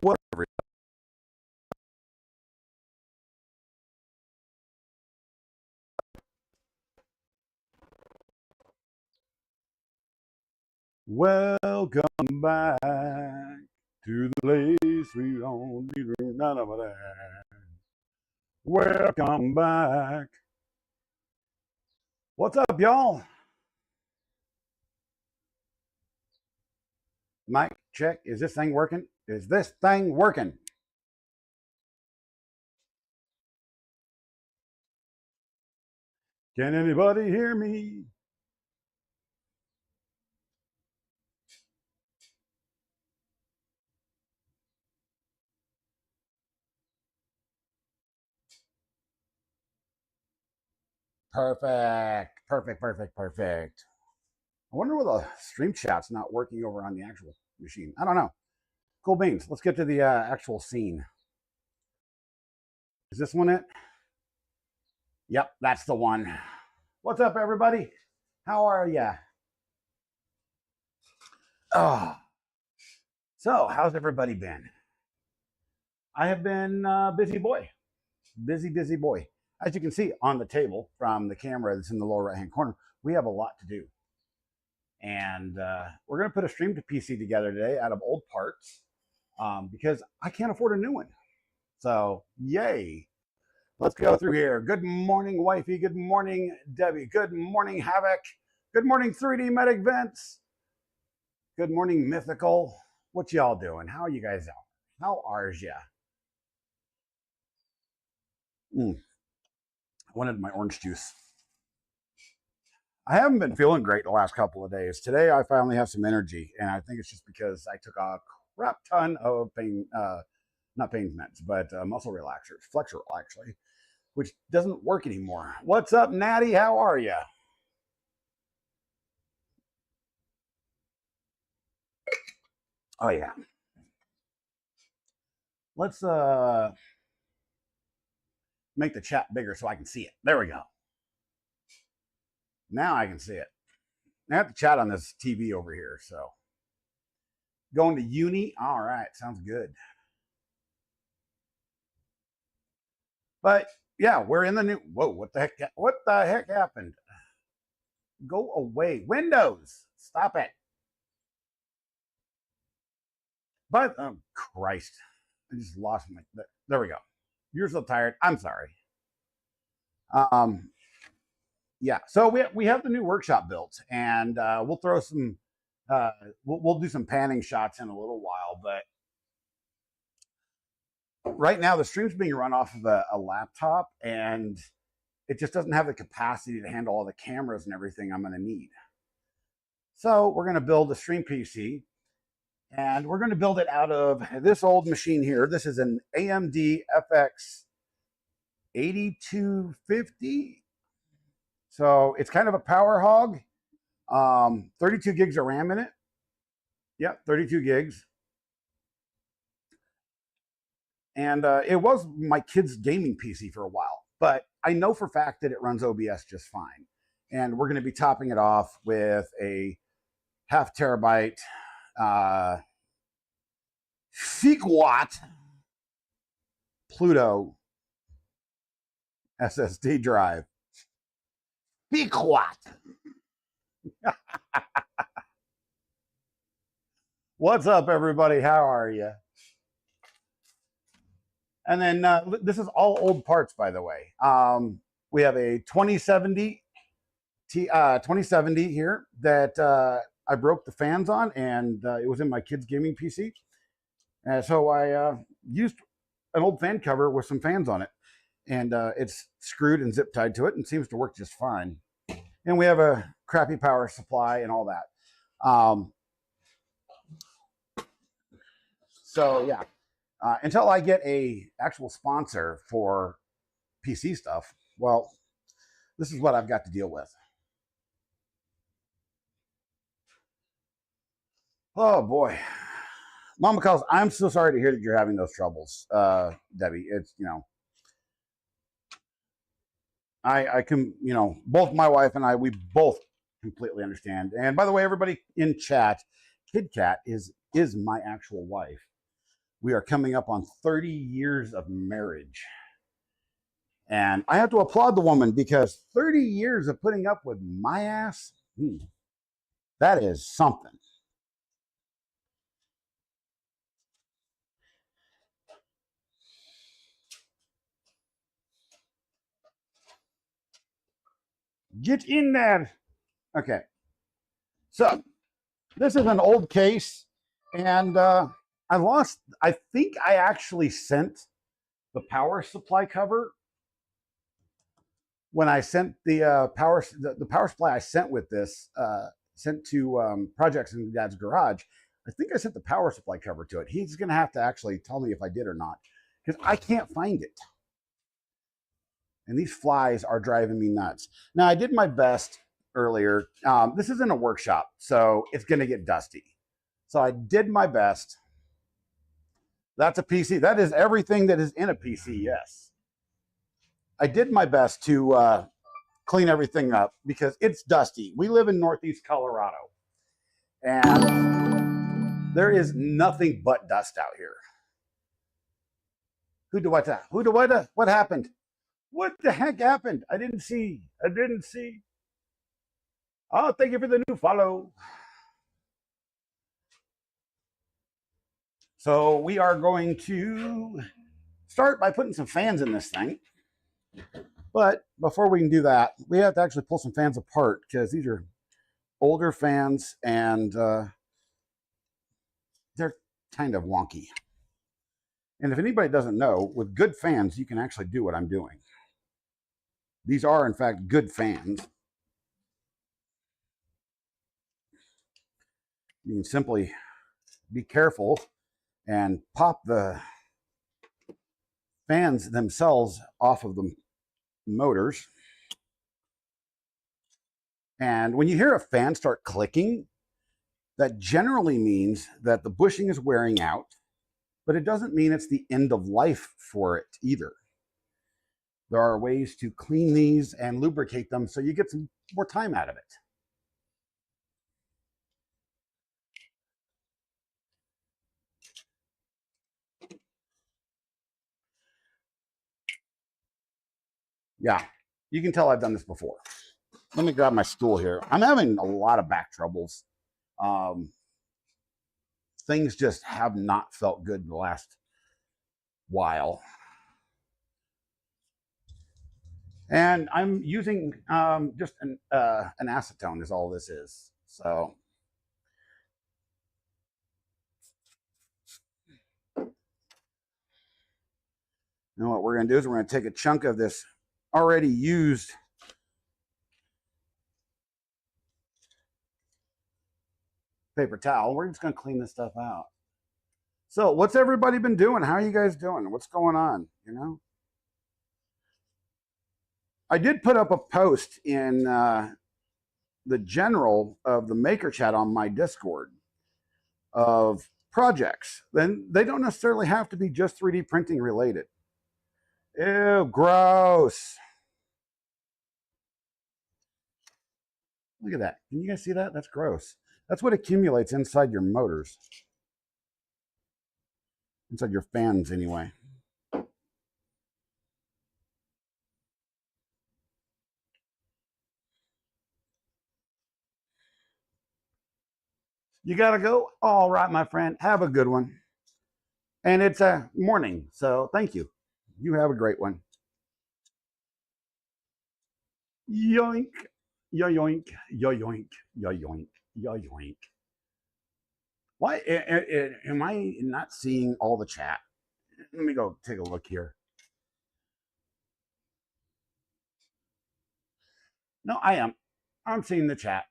Whatever. Welcome back to the place we don't need none of that. Welcome back. What's up, y'all? Mic check. Is this thing working? Is this thing working? Can anybody hear me? Perfect. Perfect, perfect, perfect. I wonder why the stream chat's not working over on the actual machine. I don't know. Cool beans. Let's get to the actual scene. Is this one it? Yep, that's the one. What's up, everybody? How are ya? Oh. So, how's everybody been? I have been busy boy. Busy boy. As you can see on the table from the camera that's in the lower right-hand corner, we have a lot to do. And we're going to put a stream to PC together today out of old parts because I can't afford a new one. So, yay. Let's go through here. Good morning, wifey. Good morning, Debbie. Good morning, Havoc. Good morning, 3D Medic Vince. Good morning, Mythical. What y'all doing? How are you guys out? How are ya? I wanted my orange juice. I haven't been feeling great the last couple of days. Today, I finally have some energy, and I think it's just because I took a crap ton of pain, not pain meds, but muscle relaxers, Flexeril actually, which doesn't work anymore. What's up, Natty? How are you? Oh, yeah. Let's make the chat bigger so I can see it. There we go. Now I can see it. I have to chat on this TV over here, so. Going to uni? All right, sounds good. But yeah, we're in the new. Whoa, what the heck happened? Go away. Windows, stop it. But oh Christ, I just lost my. There we go. You're so tired. I'm sorry. Yeah. So we have the new workshop built, and we'll throw some. We'll do some panning shots in a little while, but right now the stream's being run off of a laptop, and it just doesn't have the capacity to handle all the cameras and everything I'm going to need. So we're going to build a stream PC, and we're going to build it out of this old machine here. This is an AMD FX 8250. So it's kind of a power hog. 32 gigs of RAM in it. Yep, 32 gigs. And it was my kid's gaming PC for a while, but I know for a fact that it runs OBS just fine. And we're going to be topping it off with a 0.5 terabyte Sequat Pluto SSD drive. Sequat. What's up, everybody? How are you? And then this is all old parts, by the way. We have a 2070 here that I broke the fans on, and it was in my kid's gaming PC. And so I used an old fan cover with some fans on it, and it's screwed and zip tied to it and seems to work just fine. And we have a crappy power supply and all that. So yeah. Until I get a actual sponsor for PC stuff, well, this is what I've got to deal with. Oh boy, Mama calls. I'm so sorry to hear that you're having those troubles, Debbie. It's I can both my wife and I, we both completely understand. And by the way, everybody in chat, KidCat is is my actual wife. We are coming up on 30 years of marriage. And I have to applaud the woman because 30 years of putting up with my ass, that is something. Get in there. Okay. So this is an old case, and I think I actually sent the power supply cover when I sent the power supply I sent with this, sent to projects in Dad's garage. I think I sent the power supply cover to it. He's going to have to actually tell me if I did or not, because I can't find it. And these flies are driving me nuts. Now, I did my best earlier. This isn't a workshop, so it's going to get dusty. So I did my best. That's a PC. That is everything that is in a PC, yes. I did my best to clean everything up because it's dusty. We live in Northeast Colorado, and there is nothing but dust out here. What happened? What the heck happened? I didn't see. Oh, thank you for the new follow. So we are going to start by putting some fans in this thing. But before we can do that, we have to actually pull some fans apart because these are older fans and they're kind of wonky. And if anybody doesn't know, with good fans, you can actually do what I'm doing. These are, in fact, good fans. You can simply be careful and pop the fans themselves off of the motors. And when you hear a fan start clicking, that generally means that the bushing is wearing out, but it doesn't mean it's the end of life for it either. There are ways to clean these and lubricate them so you get some more time out of it. Yeah, you can tell I've done this before. Let me grab my stool here. I'm having a lot of back troubles. Things just have not felt good the last while. And I'm using just an acetone is all this is. So you know what we're going to do is we're going to take a chunk of this already used paper towel. We're just going to clean this stuff out. So what's everybody been doing? How are you guys doing? What's going on? You know, I did put up a post in the general of the maker chat on my Discord of projects. Then they don't necessarily have to be just 3D printing related. Ew, gross. Look at that. Can you guys see that? That's gross. That's what accumulates inside your motors. Inside your fans, anyway. You got to go? All right, my friend. Have a good one. And it's a morning, so thank you. You have a great one. Yoink, yoink, yoink, yoink, yoink. Why am I not seeing all the chat? Let me go take a look here. No, I am. I'm seeing the chat.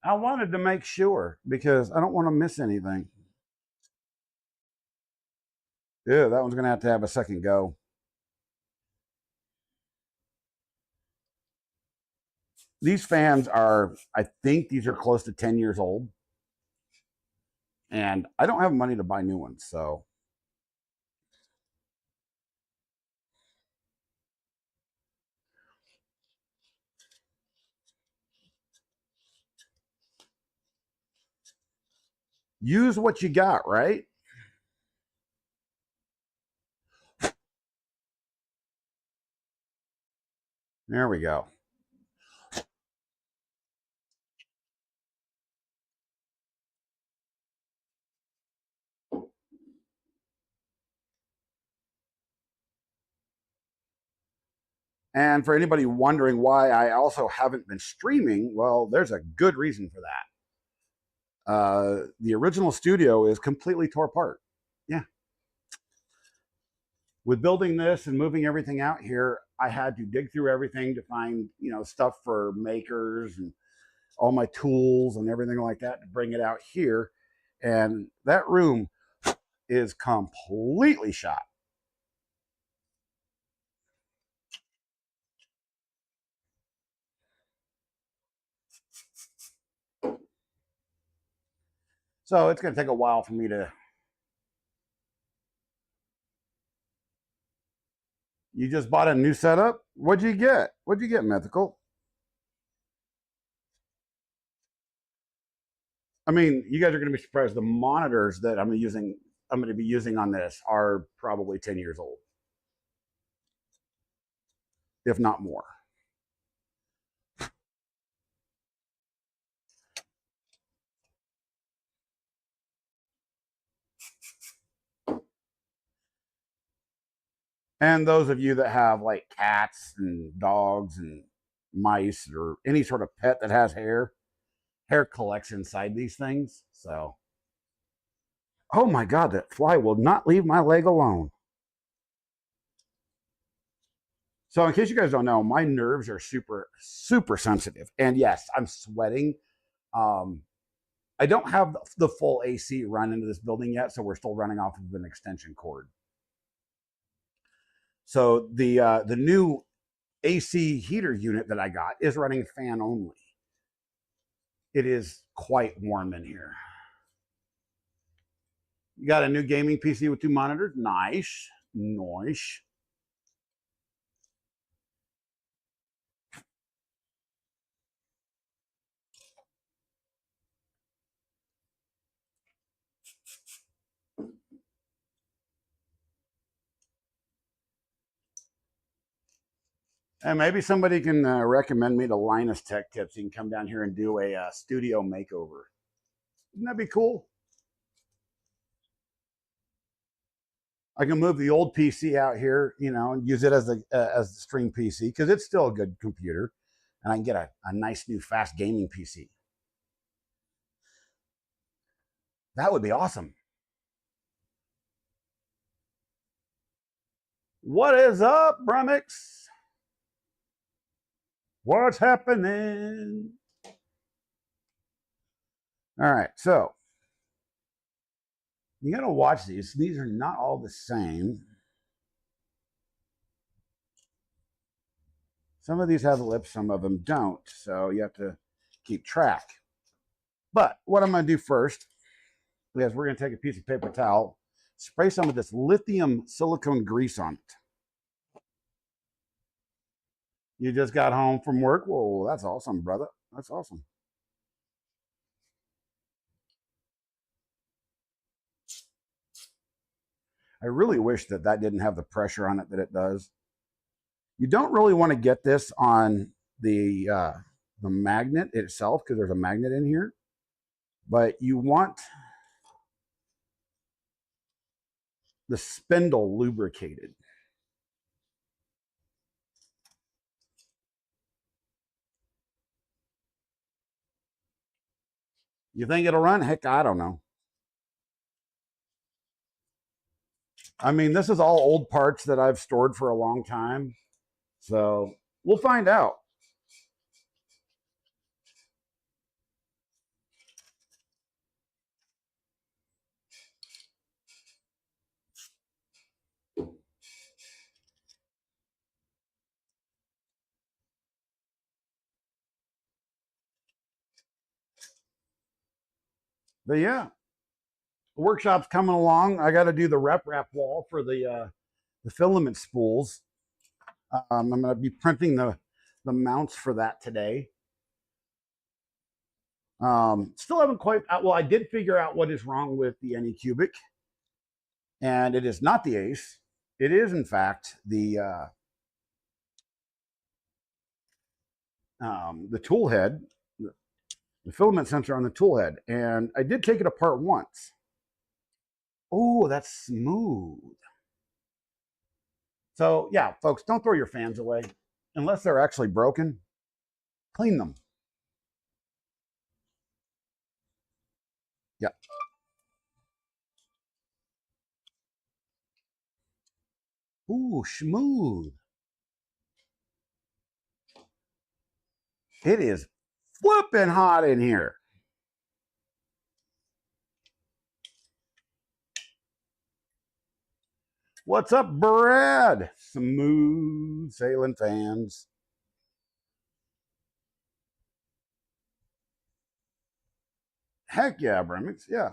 I wanted to make sure because I don't want to miss anything. Yeah, that one's going to have a second go. These fans are, I think these are close to 10 years old. And I don't have money to buy new ones, so. Use what you got, right? There we go. And for anybody wondering why I also haven't been streaming, well, there's a good reason for that. The original studio is completely tore apart. Yeah. With building this and moving everything out here, I had to dig through everything to find, stuff for makers and all my tools and everything like that to bring it out here. And that room is completely shot. So it's going to take a while for me to. You just bought a new setup? What'd you get? What'd you get, Mythical? I mean, you guys are going to be surprised. The monitors that I'm going to be using on this are probably 10 years old, if not more. And those of you that have like cats and dogs and mice or any sort of pet that has hair collects inside these things. So, oh my God, that fly will not leave my leg alone. So, in case you guys don't know, my nerves are super, super sensitive. And yes, I'm sweating. Um, I don't have the full AC run into this building yet, so we're still running off of an extension cord. So the new AC heater unit that I got is running fan only. It is quite warm in here. You got a new gaming PC with 2 monitors? Nice. Nice. And maybe somebody can recommend me to Linus Tech Tips. You can come down here and do a studio makeover. Wouldn't that be cool? I can move the old PC out here, and use it as the stream PC because it's still a good computer, and I can get a nice new fast gaming PC. That would be awesome. What is up, Brummix? What's happening? All right, so you got to watch these. These are not all the same. Some of these have lips, some of them don't. So you have to keep track. But what I'm going to do first is we're going to take a piece of paper towel, spray some of this lithium silicone grease on it. You just got home from work? Whoa, that's awesome, brother. That's awesome. I really wish that didn't have the pressure on it that it does. You don't really want to get this on the magnet itself because there's a magnet in here, but you want the spindle lubricated. You think it'll run? Heck, I don't know. I mean, this is all old parts that I've stored for a long time. So we'll find out. But yeah, the workshop's coming along. I got to do the rep wrap wall for the filament spools. I'm going to be printing the mounts for that today. Still haven't quite, well, I did figure out what is wrong with the Anycubic, and it is not the Ace. It is, in fact, the tool head, the filament sensor on the tool head. And I did take it apart once. Oh, that's smooth. So yeah, folks, don't throw your fans away unless they're actually broken. Clean them. Yeah. Ooh, smooth. It is flipping hot in here. What's up, Brad? Smooth sailing fans. Heck yeah, Bremix. Yeah.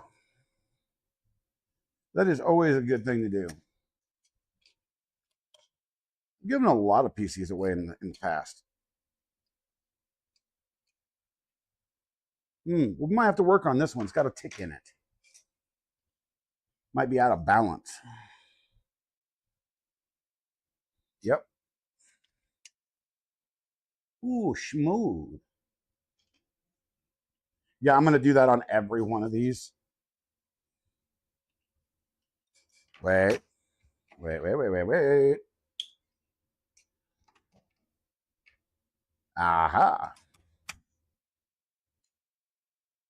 That is always a good thing to do. I've given a lot of PCs away in the past. We might have to work on this one. It's got a tick in it. Might be out of balance. Yep. Ooh, smooth. Yeah, I'm going to do that on every one of these. Wait. Aha.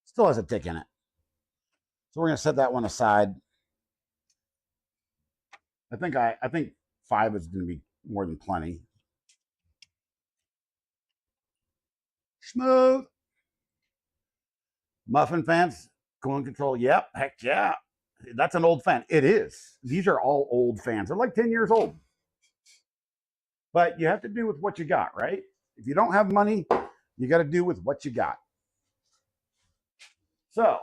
Still has a tick in it. So we're going to set that one aside. I think 5 is going to be more than plenty. Smooth. Muffin fans, cooling control. Yep. Heck yeah. That's an old fan. It is. These are all old fans. They're like 10 years old. But you have to do with what you got, right? If you don't have money, you got to do with what you got. So,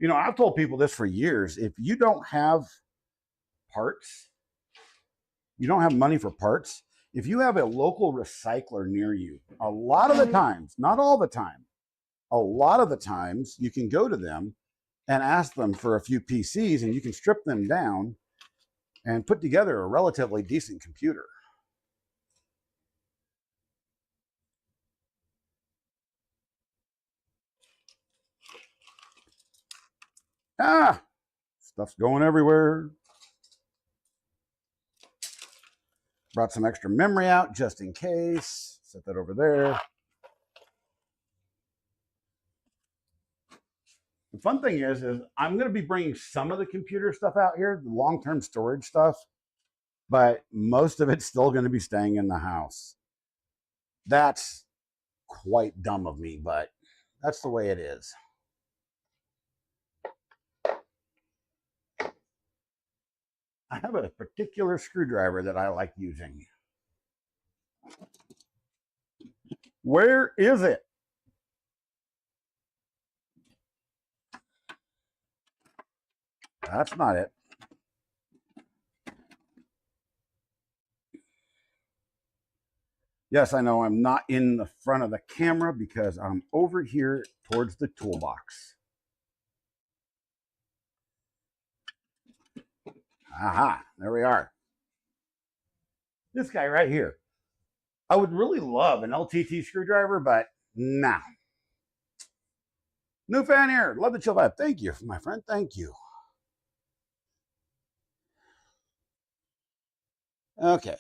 I've told people this for years. If you don't have parts, you don't have money for parts, if you have a local recycler near you, a lot of the times, not all the time, a lot of the times you can go to them and ask them for a few PCs and you can strip them down and put together a relatively decent computer. Stuff's going everywhere. Brought some extra memory out just in case. Set that over there. The fun thing is I'm going to be bringing some of the computer stuff out here, the long-term storage stuff, but most of it's still going to be staying in the house. That's quite dumb of me, but that's the way it is. I have a particular screwdriver that I like using. Where is it? That's not it. Yes, I know I'm not in the front of the camera because I'm over here towards the toolbox. Aha, there we are. This guy right here. I would really love an LTT screwdriver, but nah. New fan here. Love the chill vibe. Thank you, my friend. Thank you. Okay.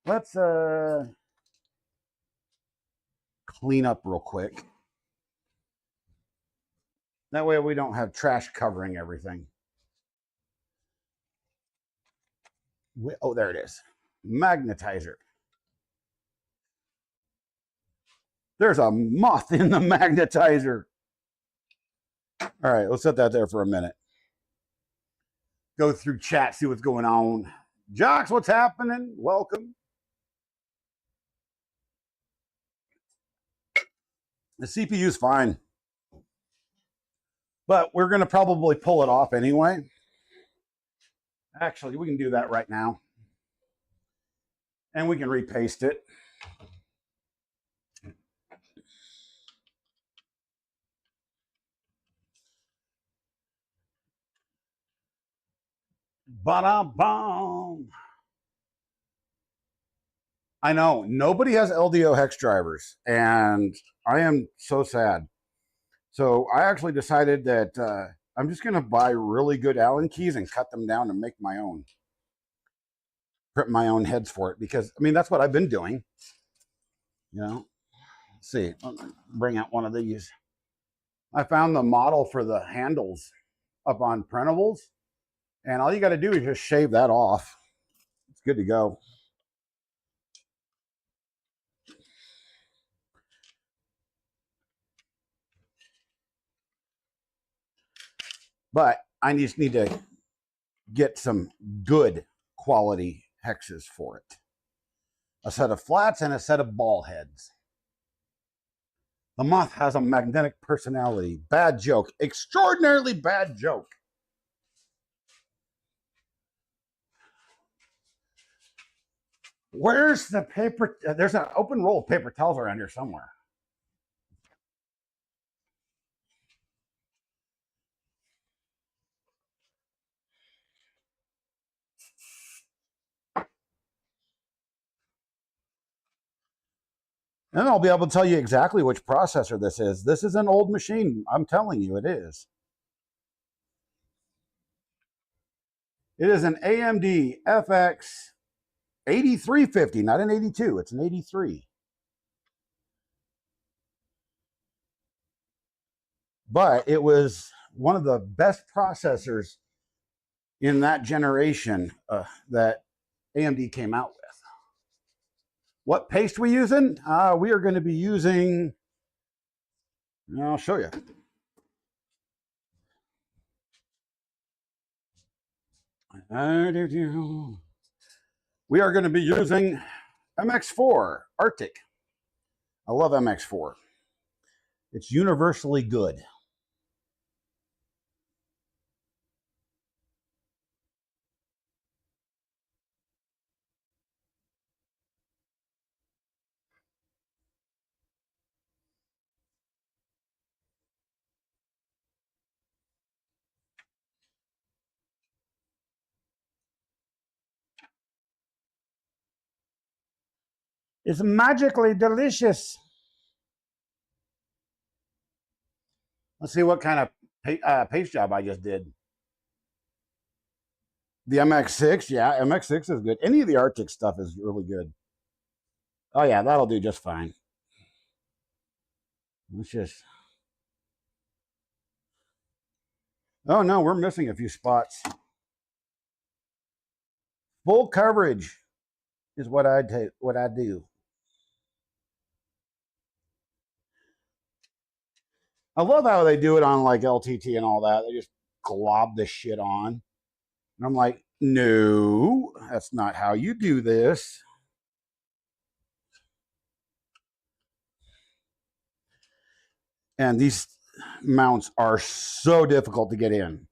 Let's clean up real quick. That way we don't have trash covering everything. Oh, there it is. Magnetizer. There's a moth in the magnetizer. All right, let's set that there for a minute. Go through chat, see what's going on. Jocks, what's happening? Welcome. The CPU's fine, but we're going to probably pull it off anyway. Actually, we can do that right now. And we can repaste it. Ba-da-bum. I know nobody has LDO hex drivers, and I am so sad. So I actually decided that I'm just going to buy really good Allen keys and cut them down and make my own, print my own heads for it, because I mean that's what I've been doing. You know, let's see, bring out one of these. I found the model for the handles up on printables, and all you got to do is just shave that off. It's good to go. But I just need to get some good quality hexes for it. A set of flats and a set of ball heads. The moth has a magnetic personality. Bad joke. Extraordinarily bad joke. Where's the paper? There's an open roll of paper towels around here somewhere. And I'll be able to tell you exactly which processor this is. This is an old machine. I'm telling you, it is. It is an AMD FX 8350, not an 82. It's an 83. But it was one of the best processors in that generation that AMD came out with. What paste we using? We are going to be using, I'll show you. We are going to be using MX4 Arctic. I love MX4. It's universally good. It's magically delicious. Let's see what kind of paste job I just did. The MX6, yeah, MX6 is good. Any of the Arctic stuff is really good. Oh yeah, that'll do just fine. Let's just. Oh no, we're missing a few spots. Full coverage is what I do. I love how they do it on like LTT and all that. They just glob this shit on. And I'm like, no, that's not how you do this. And these mounts are so difficult to get in.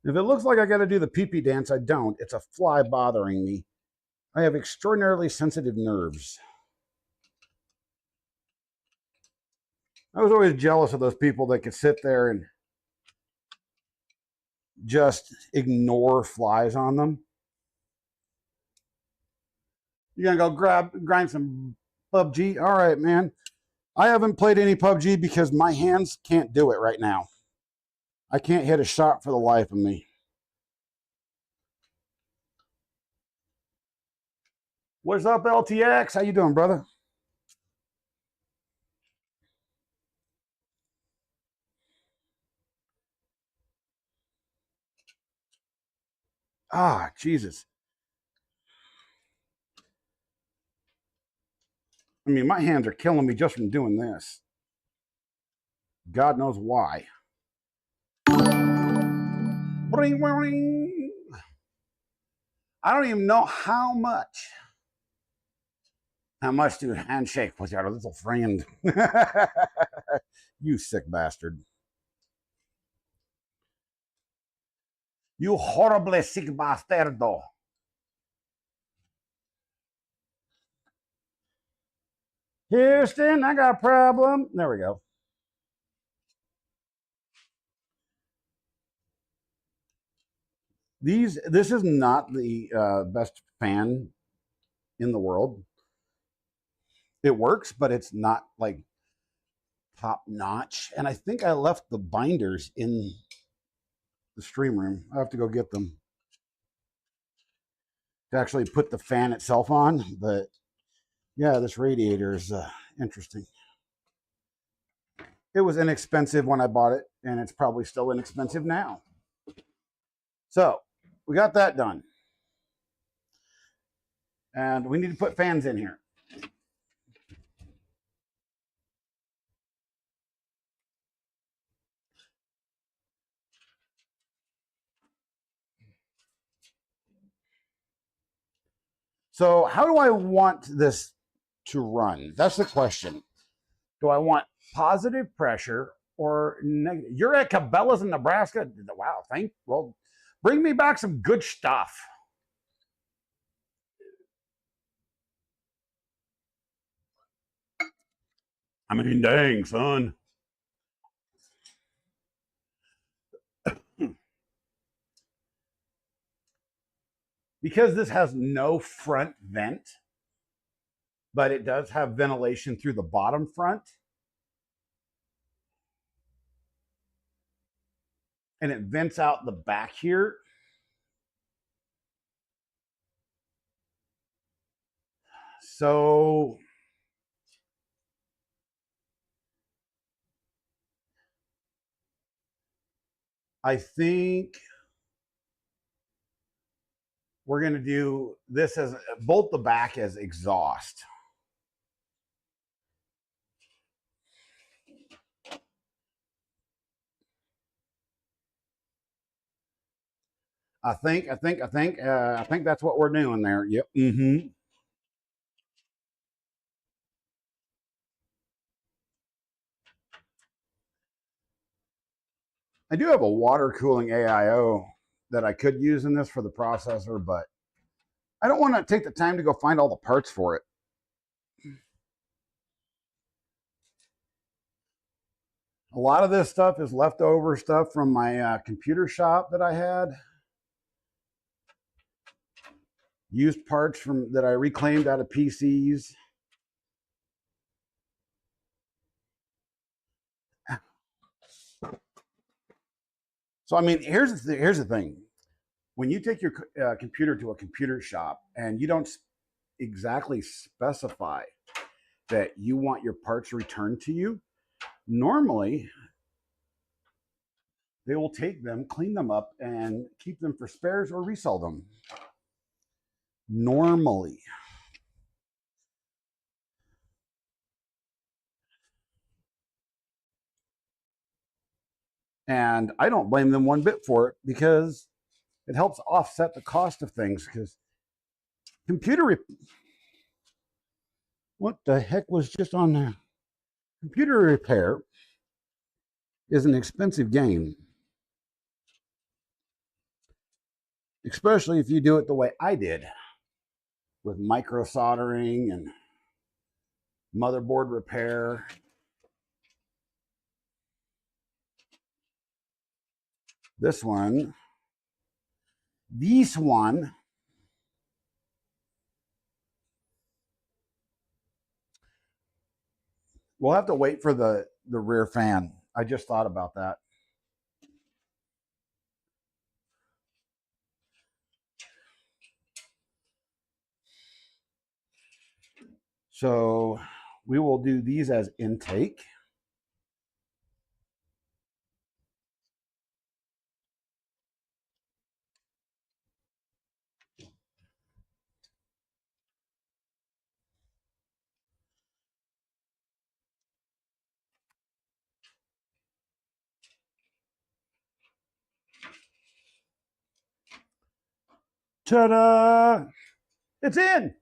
If it looks like I got to do the pee-pee dance, I don't. It's a fly bothering me. I have extraordinarily sensitive nerves. I was always jealous of those people that could sit there and just ignore flies on them. You're going to go grind some PUBG? All right, man. I haven't played any PUBG because my hands can't do it right now. I can't hit a shot for the life of me. What's up, LTX? How you doing, brother? Ah, Jesus. I mean, my hands are killing me just from doing this. God knows why. I don't even know how much. How much to handshake with your little friend? You sick bastard. You horribly sick bastardo. Houston, I got a problem. There we go. This is not the best fan in the world. It works, but it's not like top notch. And I think I left the binders in the stream room. I have to go get them to actually put the fan itself on. But yeah, this radiator is interesting. It was inexpensive when I bought it, and it's probably still inexpensive now. So we got that done. And we need to put fans in here. So how do I want this to run? That's the question. Do I want positive pressure or negative? You're at Cabela's in Nebraska. Wow, well, bring me back some good stuff. I mean, dang, son. Because this has no front vent, but it does have ventilation through the bottom front. And it vents out the back here. So I think we're going to do this as bolt the back as exhaust. I think that's what we're doing there. Yep. Mm-hmm. I do have a water cooling AIO that I could use in this for the processor, but I don't want to take the time to go find all the parts for it. A lot of this stuff is leftover stuff from my computer shop that I had. Used parts from that I reclaimed out of PCs. So I mean, here's the thing: when you take your computer to a computer shop and you don't exactly specify that you want your parts returned to you, normally they will take them, clean them up, and keep them for spares or resell them. Normally. And I don't blame them one bit for it because it helps offset the cost of things. Because what the heck was just on there? Computer repair is an expensive game, especially if you do it the way I did with micro soldering and motherboard repair. This one, we'll have to wait for the rear fan. I just thought about that. So we will do these as intake. Ta-da! It's in.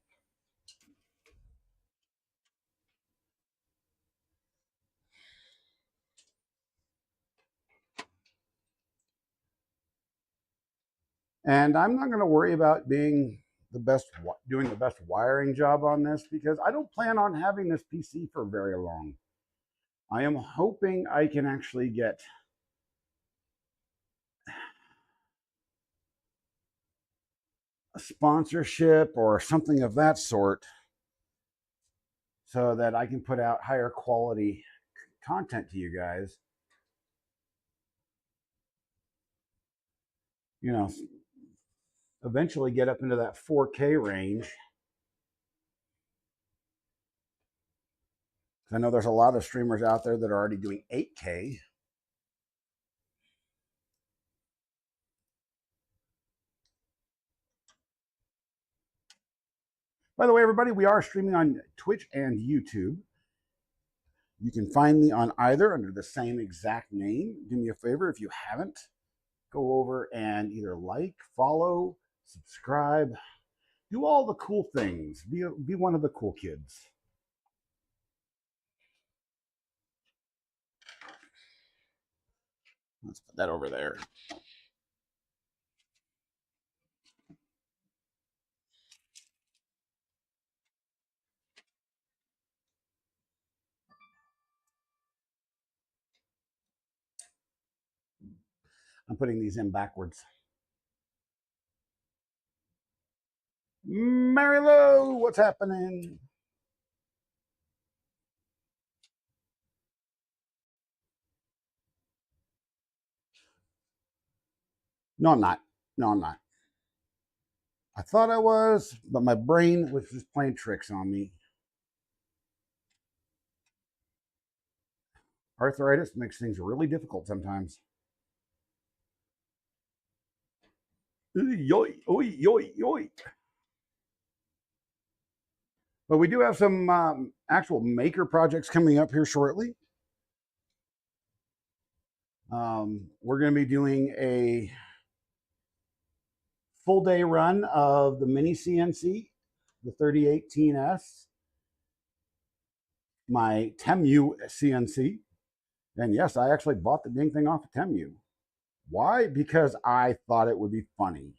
And I'm not going to worry about being doing the best wiring job on this because I don't plan on having this PC for very long. I am hoping I can actually get a sponsorship or something of that sort so that I can put out higher quality content to you guys. You know, eventually get up into that 4K range. I know there's a lot of streamers out there that are already doing 8K. By the way, everybody, we are streaming on Twitch and YouTube. You can find me on either under the same exact name. Do me a favor, if you haven't, go over and either like, follow, subscribe, do all the cool things. Be one of the cool kids. Let's put that over there. I'm putting these in backwards. Mary Lou, what's happening? No, I'm not. No, I'm not. I thought I was, but my brain was just playing tricks on me. Arthritis makes things really difficult sometimes. Yoy, yoy, yoy, yoy. But we do have some actual maker projects coming up here shortly. We're going to be doing a full day run of the mini CNC, the 3018S, my Temu CNC. And yes, I actually bought the dang thing off of Temu. Why? Because I thought it would be funny.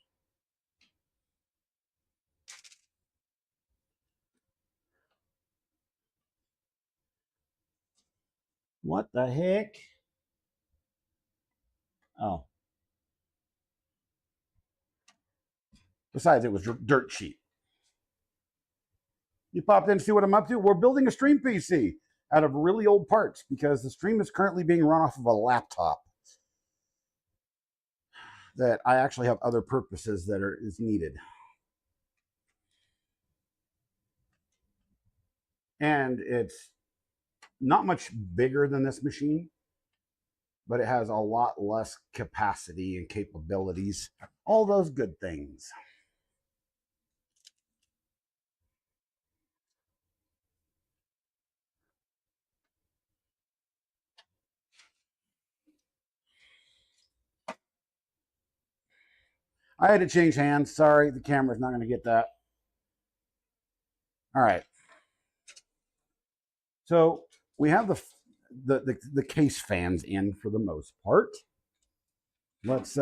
What the heck? Oh. Besides, it was dirt cheap. You popped in to see what I'm up to? We're building a stream PC out of really old parts because the stream is currently being run off of a laptop that I actually have other purposes that is needed. And it's not much bigger than this machine, but it has a lot less capacity and capabilities. All those good things. I had to change hands. Sorry, the camera's not going to get that. All right. So we have the case fans in for the most part. Let's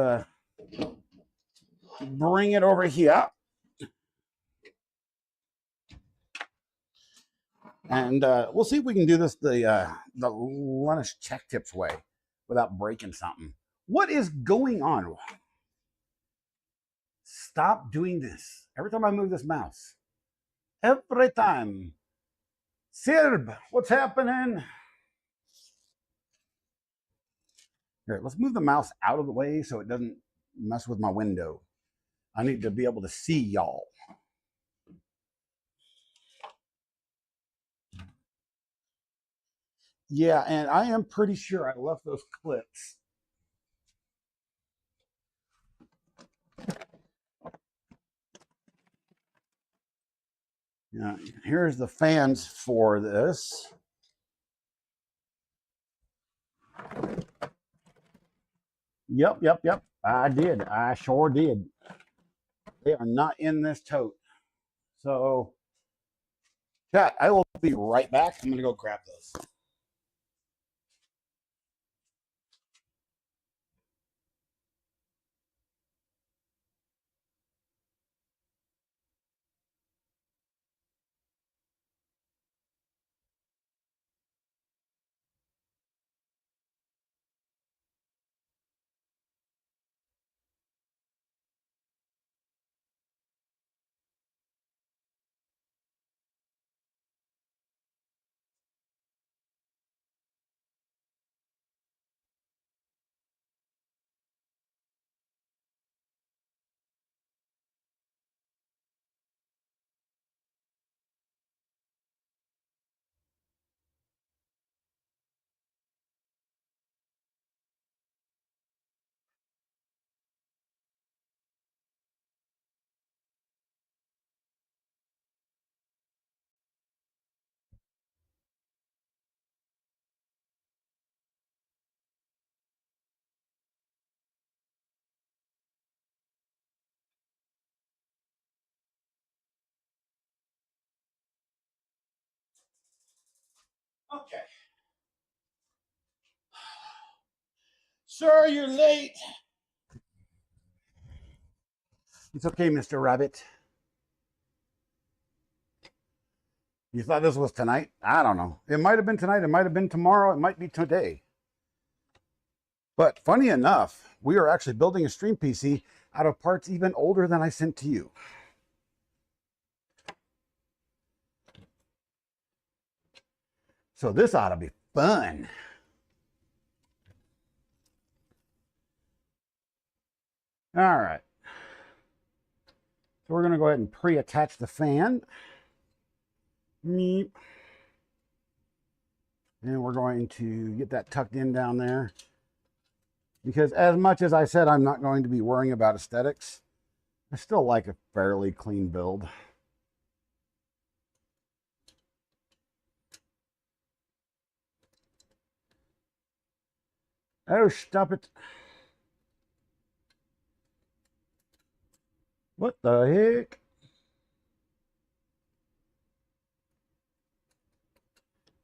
bring it over here. And we'll see if we can do this the Linus Check Tips way without breaking something. What is going on? Stop doing this. Every time I move this mouse. Every time. Sirb, what's happening? Here, let's move the mouse out of the way so it doesn't mess with my window. I need to be able to see y'all. Yeah, and I am pretty sure I left those clips. Yeah, here's the fans for this. Yep. I did. I sure did. They are not in this tote. So, chat, I will be right back. I'm going to go grab those. Okay. Sir, you're late. It's okay, Mr. Rabbit. You thought this was tonight? I don't know. It might have been tonight. It might have been tomorrow. It might be today. But funny enough, we are actually building a stream PC out of parts even older than I sent to you. So this ought to be fun. All right. So we're going to go ahead and pre-attach the fan. Meep. And we're going to get that tucked in down there. Because as much as I said I'm not going to be worrying about aesthetics, I still like a fairly clean build. Oh, stop it. What the heck?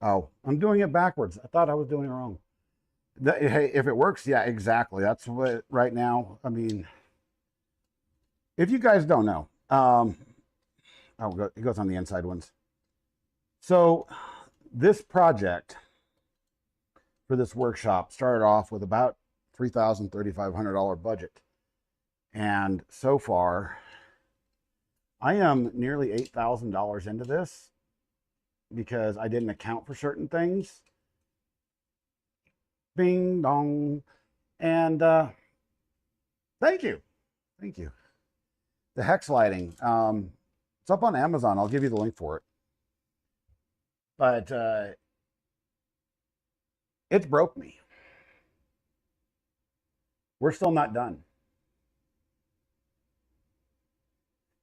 Oh, I'm doing it backwards. I thought I was doing it wrong. Hey, if it works, yeah, exactly. That's what right now. I mean, if you guys don't know, oh, it goes on the inside ones. So this project for this workshop started off with about $3,000, $3,500 budget. And so far, I am nearly $8,000 into this because I didn't account for certain things. Bing dong. And thank you. Thank you. The hex lighting. It's up on Amazon. I'll give you the link for it. But it broke me. We're still not done.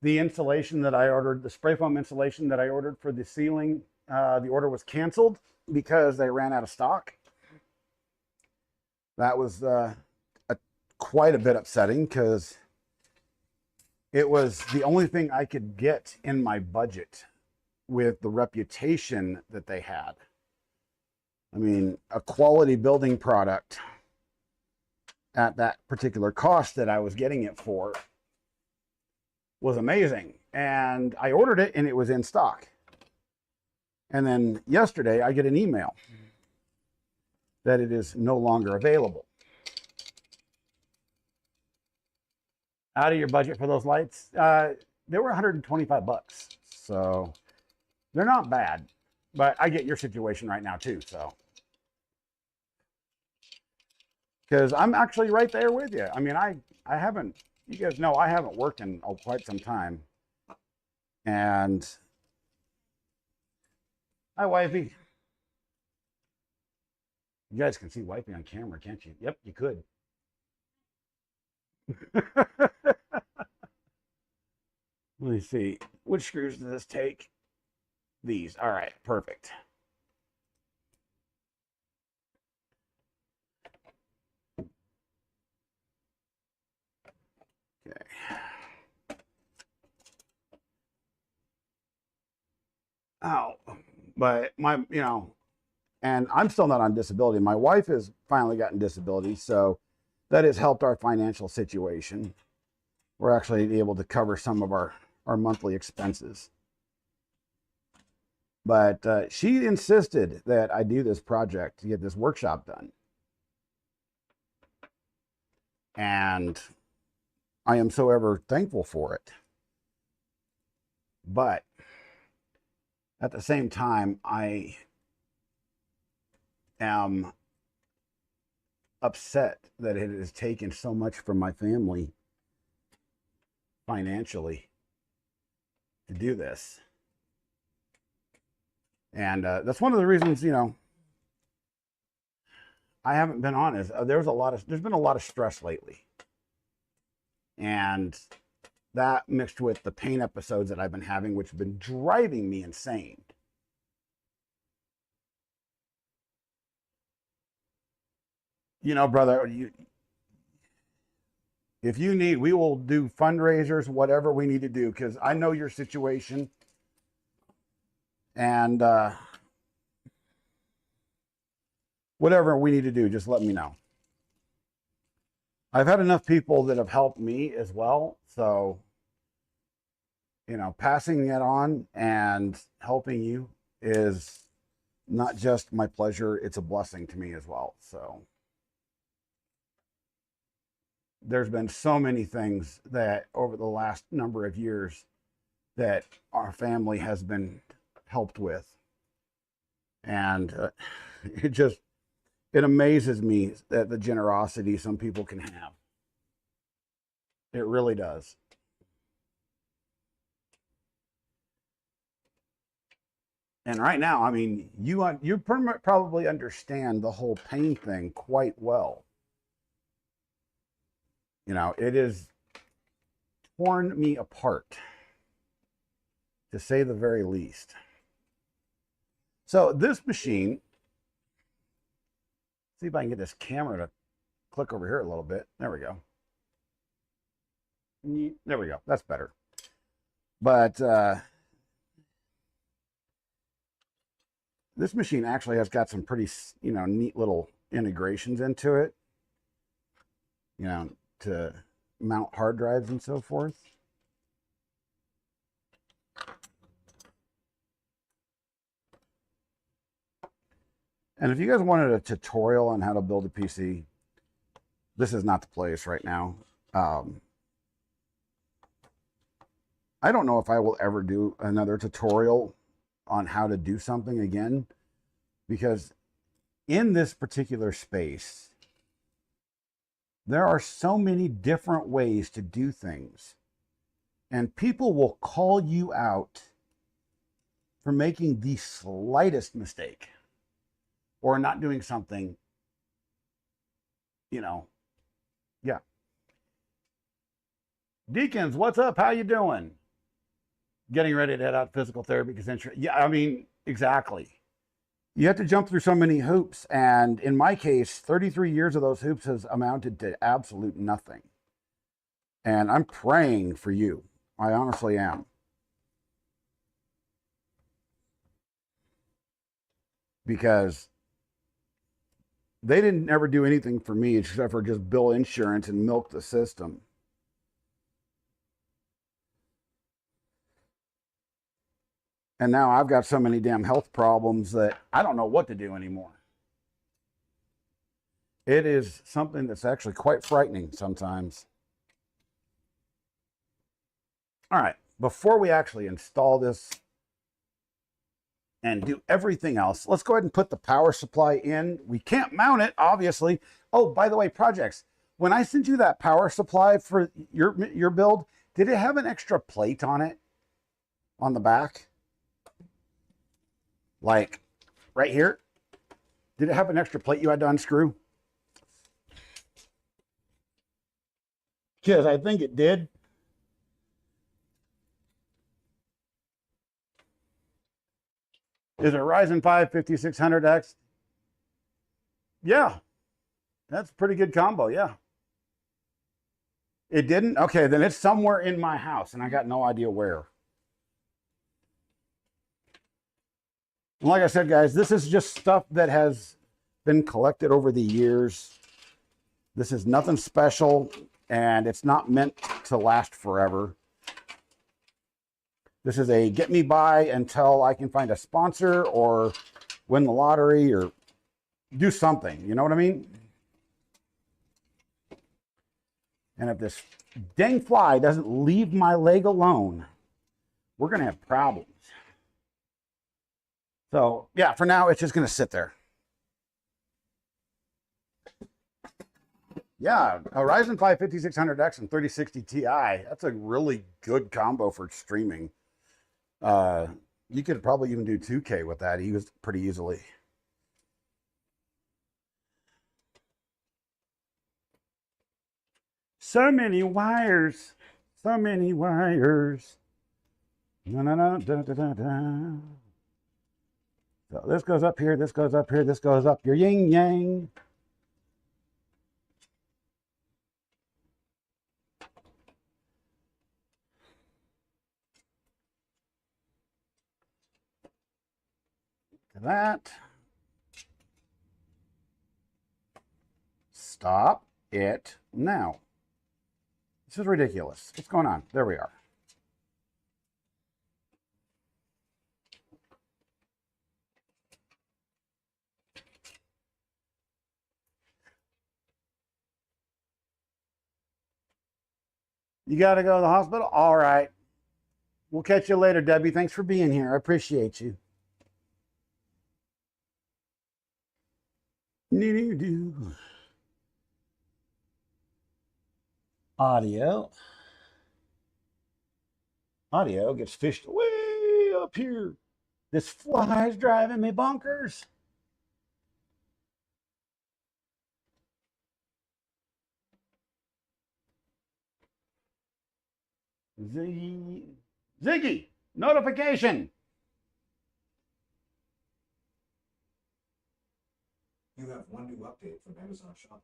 The insulation that I ordered, the spray foam insulation that I ordered for the ceiling, the order was canceled because they ran out of stock. That was quite a bit upsetting because it was the only thing I could get in my budget with the reputation that they had. I mean, a quality building product at that particular cost that I was getting it for was amazing. And I ordered it and it was in stock. And then yesterday I get an email that it is no longer available. Out of your budget for those lights? They were 125 bucks. So they're not bad, but I get your situation right now too. So, because I'm actually right there with you. I mean, I haven't, you guys know I haven't worked in quite some time. And hi, wifey. You guys can see wifey on camera, can't you? Yep, you could. Let me see. Which screws does this take? These. All right, perfect. Okay. Oh, but and I'm still not on disability. My wife has finally gotten disability, so that has helped our financial situation. We're actually able to cover some of our monthly expenses. But she insisted that I do this project to get this workshop done. And I am so ever thankful for it. But at the same time, I am upset that it has taken so much from my family financially to do this. And that's one of the reasons, I haven't been on is there's been a lot of stress lately. And that mixed with the pain episodes that I've been having, which have been driving me insane. Brother, if you need, we will do fundraisers, whatever we need to do, because I know your situation. And whatever we need to do, just let me know. I've had enough people that have helped me as well. So, you know, passing it on and helping you is not just my pleasure, it's a blessing to me as well. So there's been so many things that over the last number of years that our family has been helped with. And it amazes me that the generosity some people can have. It really does. And right now, I mean, you probably understand the whole pain thing quite well. You know, it has torn me apart, to say the very least. So this machine, see if I can get this camera to click over here a little bit. There we go. There we go. That's better. But this machine actually has got some pretty, you know, neat little integrations into it, you know, to mount hard drives and so forth. And if you guys wanted a tutorial on how to build a PC, this is not the place right now. I don't know if I will ever do another tutorial on how to do something again, because in this particular space, there are so many different ways to do things, and people will call you out for making the slightest mistake or not doing something, you know. Yeah. Deacons, what's up? How you doing? Getting ready to head out to physical therapy because yeah, I mean, exactly. You have to jump through so many hoops, and in my case, 33 years of those hoops has amounted to absolute nothing. And I'm praying for you. I honestly am. Because they didn't ever do anything for me except for just bill insurance and milk the system. And now I've got so many damn health problems that I don't know what to do anymore. It is something that's actually quite frightening sometimes. All right, before we actually install this and do everything else, let's go ahead and put the power supply in. We can't mount it, obviously. Oh, by the way, projects, when I sent you that power supply for your build, did it have an extra plate on it on the back? Like right here? Did it have an extra plate you had to unscrew? Because I think it did. Is it Ryzen 5 5600X? Yeah, that's a pretty good combo, yeah. It didn't? Okay, then it's somewhere in my house, and I got no idea where. And like I said, guys, this is just stuff that has been collected over the years. This is nothing special, and it's not meant to last forever. This is a get me by until I can find a sponsor or win the lottery or do something. You know what I mean? And if this dang fly doesn't leave my leg alone, we're going to have problems. So, yeah, for now, it's just going to sit there. Yeah, a Ryzen 5 5600X and 3060 Ti. That's a really good combo for streaming. You could probably even do 2K with that. He was pretty easily. So many wires. So many wires. No, no, no, da, da, da, da. So this goes up here, this goes up here, this goes up your yin yang. To that. Stop it now. This is ridiculous. What's going on? There we are. You got to go to the hospital? All right. We'll catch you later, Debbie. Thanks for being here. I appreciate you. Audio. Audio gets fished way up here. This fly's driving me bonkers. Ziggy, notification. You have one new update from Amazon Shopping.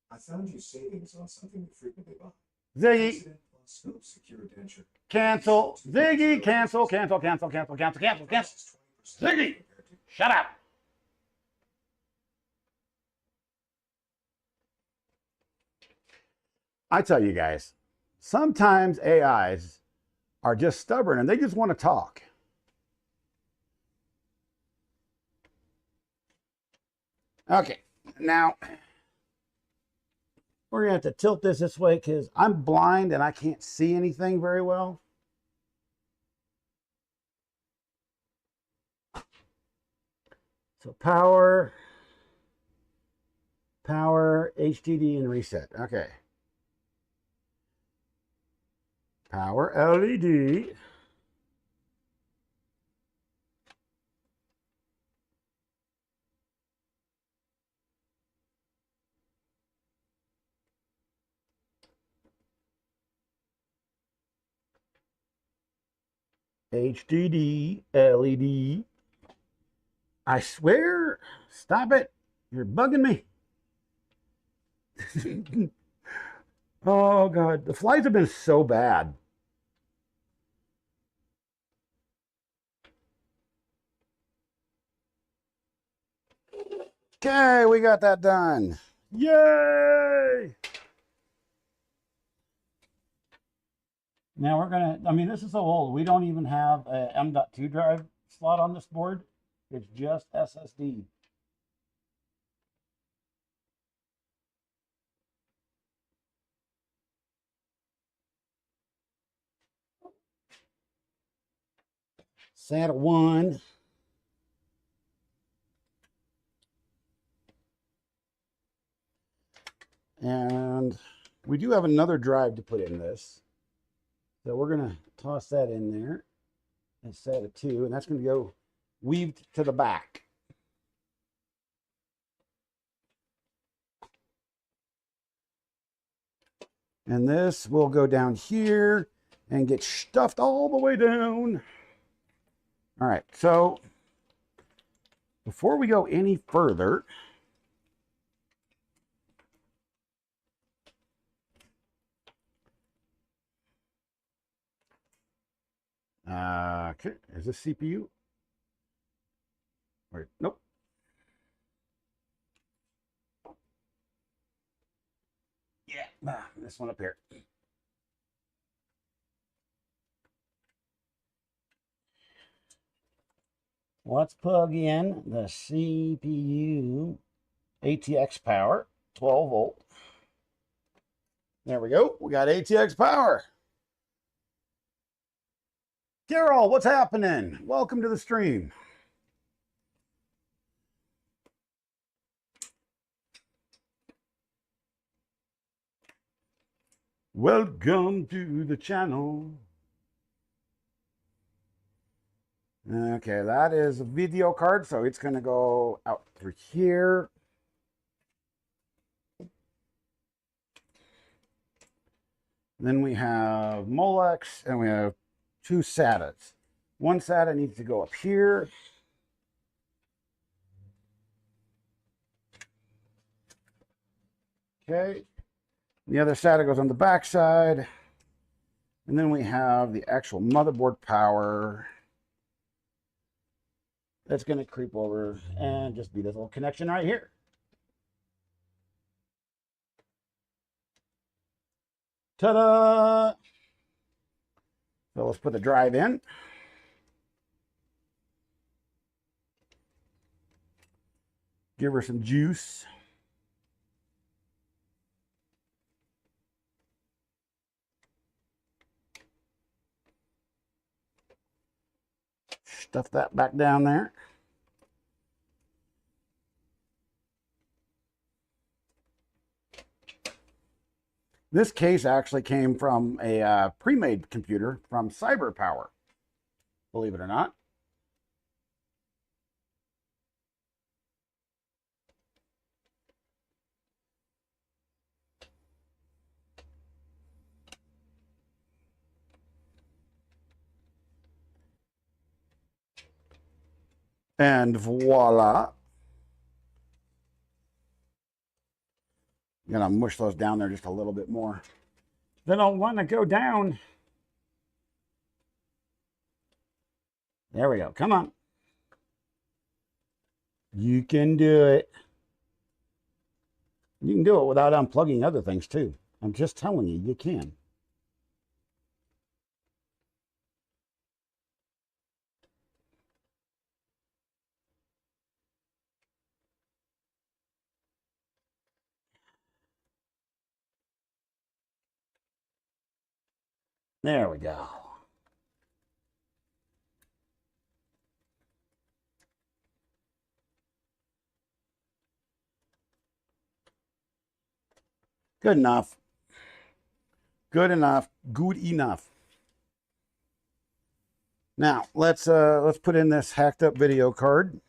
I found you savings on something you frequently buy. Ziggy, Scope secure denture. cancel. Ziggy, cancel. Ziggy, shut up. I tell you guys, sometimes AIs are just stubborn and they just want to talk. Okay, now we're going to have to tilt this way because I'm blind and I can't see anything very well. So power, HDD, and reset. Okay. Power LED. HDD, LED. I swear, stop it. You're bugging me. Oh, God. The flies have been so bad. Okay, we got that done. Yay! Now we're going to, I mean, this is so old. We don't even have a M.2 drive slot on this board. It's just SSD. SATA 1. And we do have another drive to put in this. So we're going to toss that in there. And SATA 2. And that's going to go weaved to the back. And this will go down here and get stuffed all the way down. All right, so before we go any further, okay, is this CPU? Or, nope. Yeah, this one up here. Let's plug in the CPU ATX power, 12 volt. There we go. We got ATX power. Carol, what's happening? Welcome to the stream. Welcome to the channel. Okay, that is a video card, so it's going to go out through here. Then we have Molex, and we have 2 SATAs. One SATA needs to go up here. Okay. The other SATA goes on the back side. And then we have the actual motherboard power. That's going to creep over and just be this little connection right here. Ta-da! So let's put the drive in. Give her some juice. Stuff that back down there. This case actually came from a pre-made computer from CyberPower, believe it or not. And voila. I'm going to mush those down there just a little bit more. They don't want to go down. There we go. Come on. You can do it. You can do it without unplugging other things too. I'm just telling you, you can. There we go. Good enough. Good enough. Good enough. Now let's put in this hacked up video card.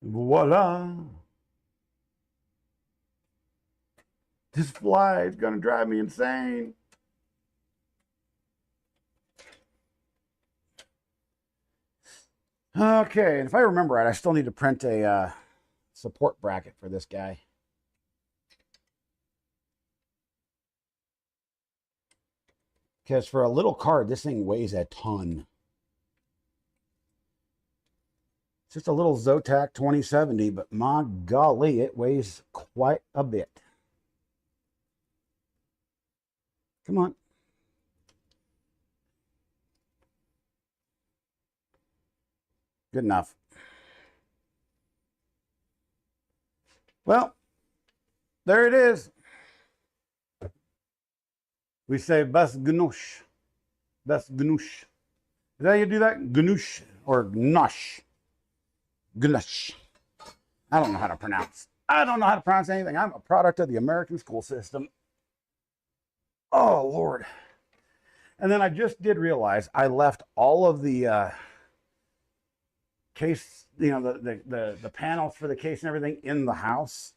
Voila. This fly is going to drive me insane. Okay, and if I remember right, I still need to print a support bracket for this guy. Because for a little card, this thing weighs a ton. It's just a little Zotac 2070, but my golly, it weighs quite a bit. Come on. Good enough. Well, there it is. We say best gnoosh. Best gnoosh. Is that how you do that? Gnoosh or gnosh? Gnush. I don't know how to pronounce. I don't know how to pronounce anything. I'm a product of the American school system. Oh, Lord. And then I just did realize I left all of the case, you know, the panels for the case and everything in the house.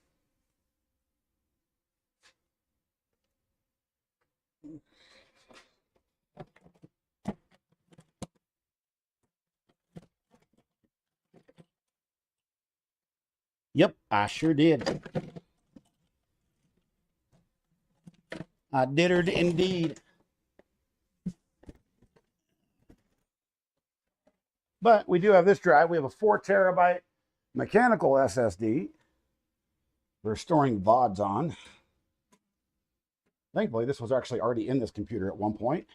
Yep, I sure did. I did her indeed. But we do have this drive. We have a 4 terabyte mechanical SSD. We're storing VODs on. Thankfully, this was actually already in this computer at one point.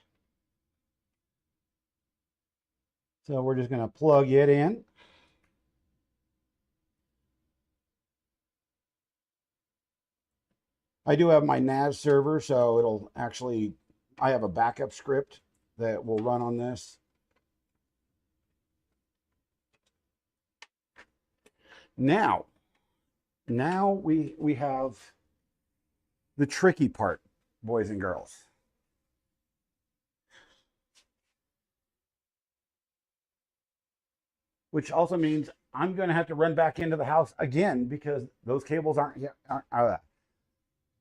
So we're just going to plug it in. I do have my NAS server, so it'll actually, I have a backup script that will run on this. Now we have the tricky part, boys and girls. Which also means I'm going to have to run back into the house again because those cables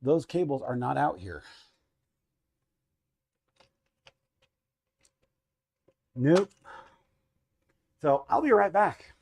those cables are not out here. Nope. So I'll be right back.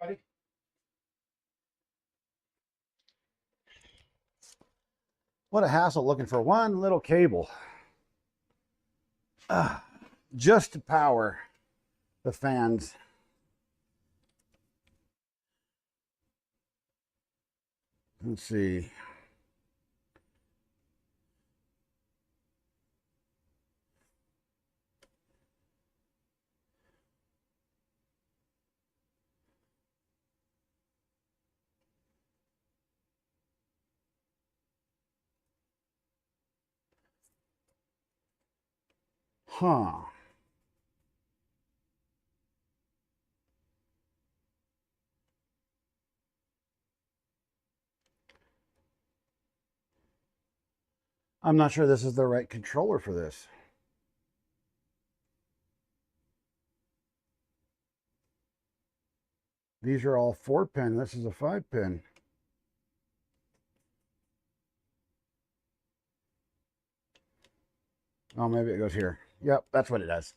buddy. What a hassle looking for one little cable. Just to power the fans. Let's see. Huh. I'm not sure this is the right controller for this. These are all 4-pin. This is a 5-pin. Oh, maybe it goes here. Yep, that's what it does.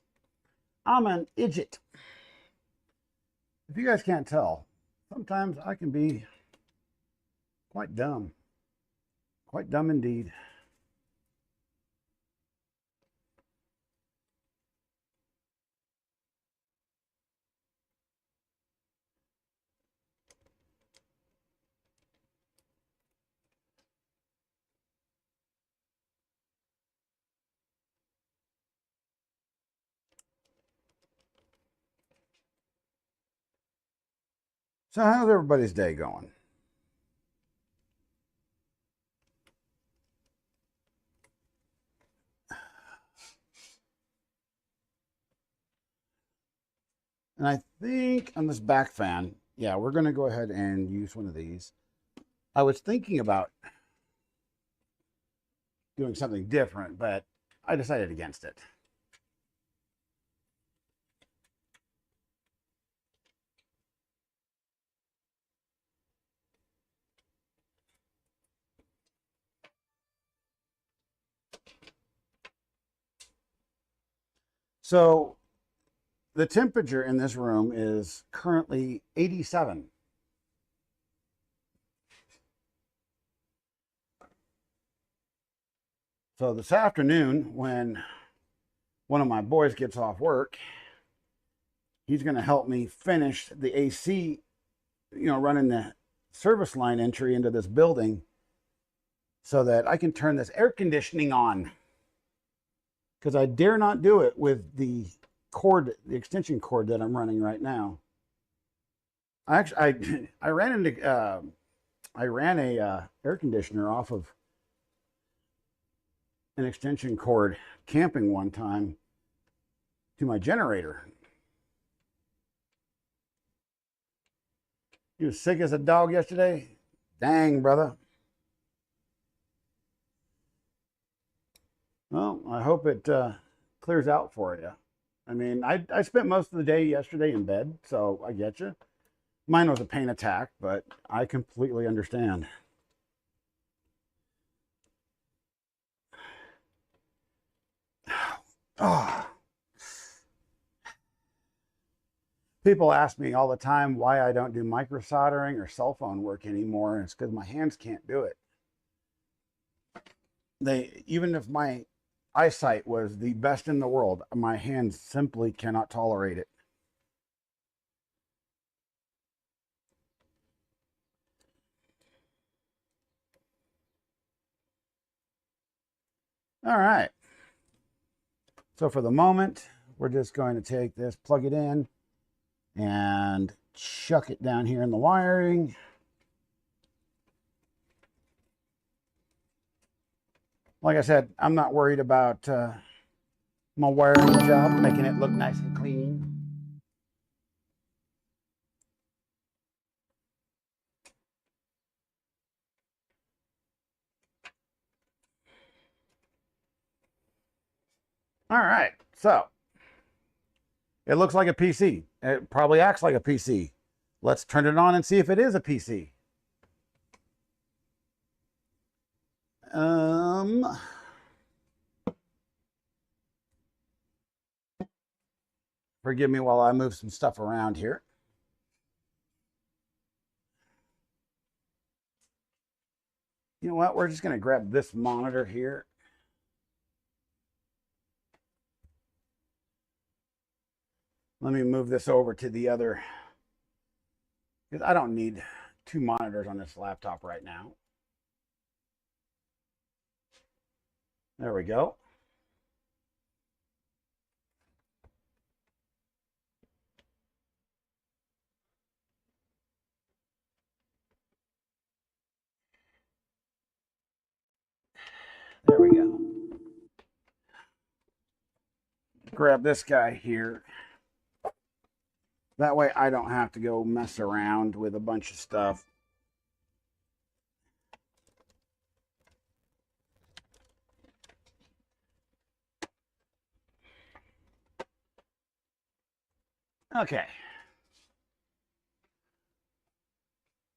I'm an idiot. If you guys can't tell, sometimes I can be quite dumb. Quite dumb indeed. So how's everybody's day going? And I think on this back fan, yeah, we're going to go ahead and use one of these. I was thinking about doing something different, but I decided against it. So the temperature in this room is currently 87. So this afternoon, when one of my boys gets off work, he's going to help me finish the AC, running the service line entry into this building so that I can turn this air conditioning on. Because I dare not do it with the extension cord that I'm running right now. I ran a air conditioner off of an extension cord camping one time to my generator. You was sick as a dog yesterday? Dang, brother. Well, I hope it clears out for you. I mean, I spent most of the day yesterday in bed, so I get you. Mine was a pain attack, but I completely understand. Oh. People ask me all the time why I don't do micro soldering or cell phone work anymore, and it's because my hands can't do it. Even if my eyesight was the best in the world, my hands simply cannot tolerate it. All right. So for the moment, we're just going to take this, plug it in, and chuck it down here in the wiring. Like I said, I'm not worried about my wiring job, making it look nice and clean. All right, so it looks like a PC. It probably acts like a PC. Let's turn it on and see if it is a PC. Forgive me while I move some stuff around here. You know what? We're just going to grab this monitor here. Let me move this over to the other, because I don't need two monitors on this laptop right now. There we go. There we go. Grab this guy here. That way I don't have to go mess around with a bunch of stuff. Okay.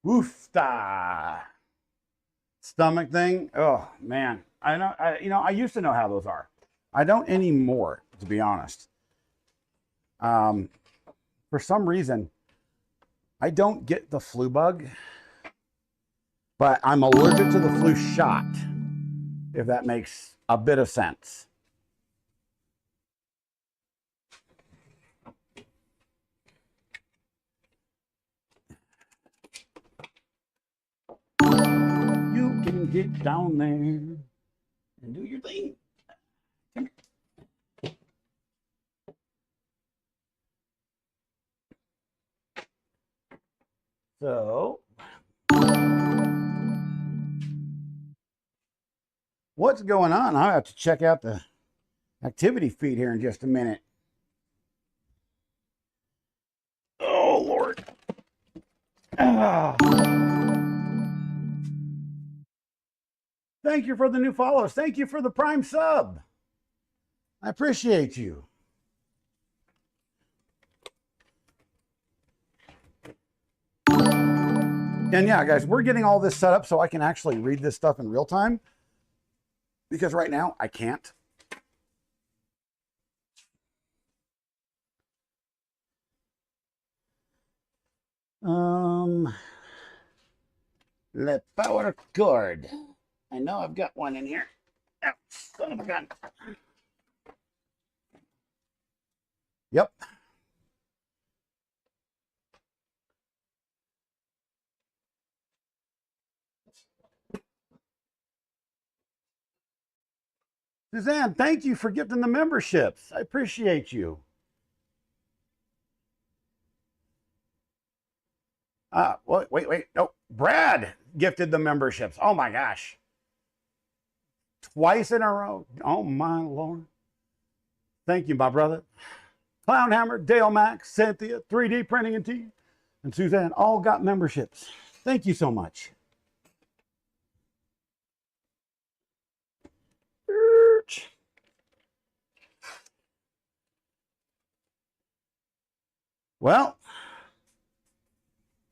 Woofda. Stomach thing. Oh man. I know I used to know how those are. I don't anymore, to be honest. For some reason, I don't get the flu bug, but I'm allergic to the flu shot, if that makes a bit of sense. You can get down there and do your thing. Come here. So, what's going on? I'll have to check out the activity feed here in just a minute. Oh, Lord. Ah. Thank you for the new follows. Thank you for the Prime sub. I appreciate you. And yeah, guys, we're getting all this set up so I can actually read this stuff in real time. Because right now, I can't. The power cord. I know I've got one in here. Oh, son of a gun. Yep. Suzanne, thank you for gifting the memberships. I appreciate you. Wait. No, Brad gifted the memberships. Oh my gosh. Twice in a row. Oh my Lord. Thank you, my brother. Clownhammer, Dale Max, Cynthia, 3D Printing and Tea, and Suzanne all got memberships. Thank you so much. Well,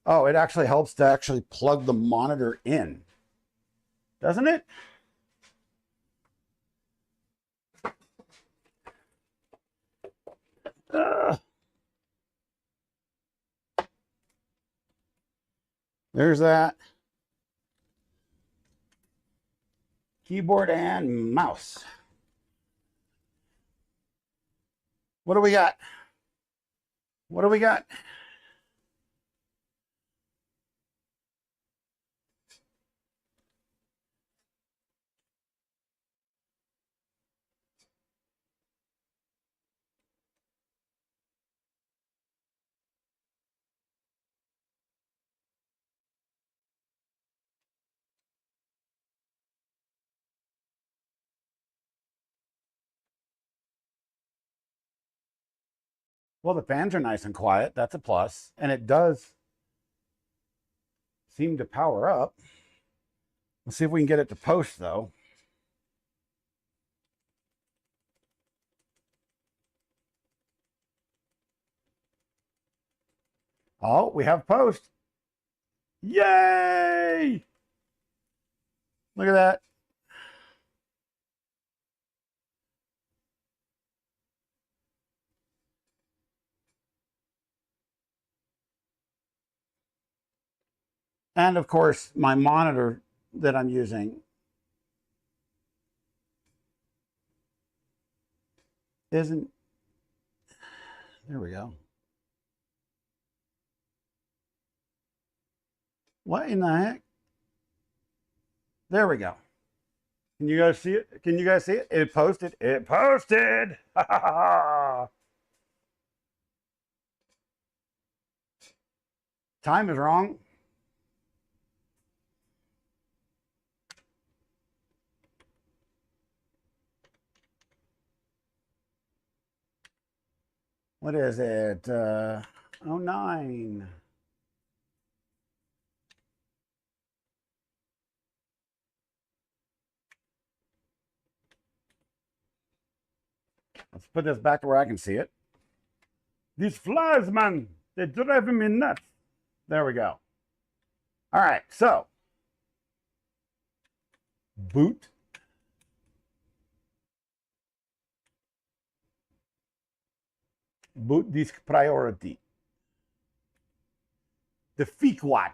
oh, it actually helps to actually plug the monitor in, doesn't it? There's that. Keyboard and mouse. What do we got? What do we got? Well, the fans are nice and quiet. That's a plus. And it does seem to power up. Let's see if we can get it to post, though. Oh, we have post. Yay! Look at that. And of course, my monitor that I'm using isn't, there we go. What in the heck? There we go. Can you guys see it? Can you guys see it? It posted. It posted. Time is wrong. What is it? 09. Let's put this back to where I can see it. These flies, man, they're driving me nuts. There we go. All right, so boot. Boot disk priority. The Fequat.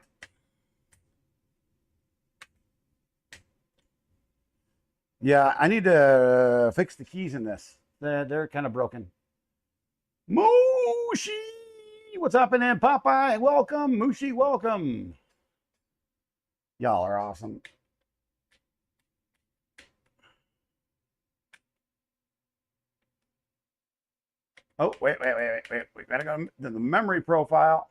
Yeah, I need to fix the keys in this. They're kind of broken. Mooshi! What's up in there, Popeye? Welcome. Mooshi, welcome. Y'all are awesome. Oh, wait. We gotta go to the memory profile.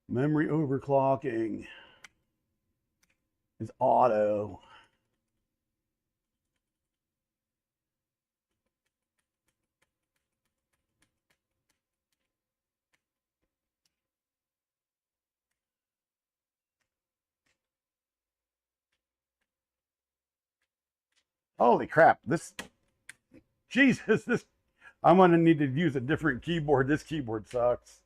Memory overclocking is auto. Holy crap. Jesus, I'm going to need to use a different keyboard. This keyboard sucks.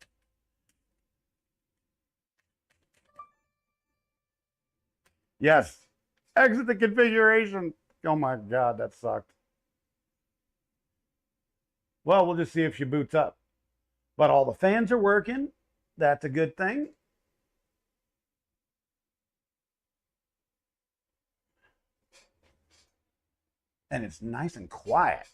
Yes. Exit the configuration. Oh my God, that sucked. Well, we'll just see if she boots up. But all the fans are working. That's a good thing. And it's nice and quiet.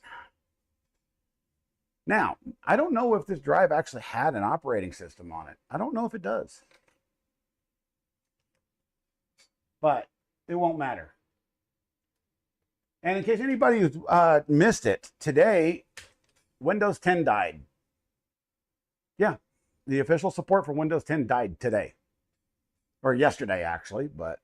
Now, I don't know if this drive actually had an operating system on it. I don't know if it does. But it won't matter. And in case anybody missed it, today, Windows 10 died. Yeah, the official support for Windows 10 died today. Or yesterday, actually, but.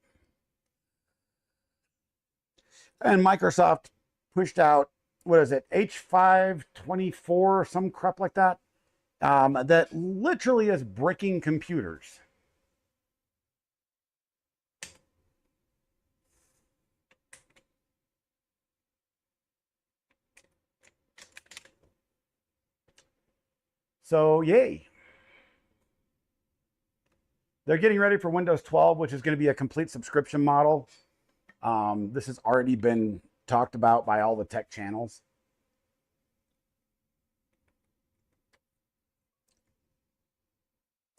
And Microsoft pushed out, what is it, H524, some crap like that, that literally is bricking computers. So, yay. They're getting ready for Windows 12, which is going to be a complete subscription model. This has already been talked about by all the tech channels.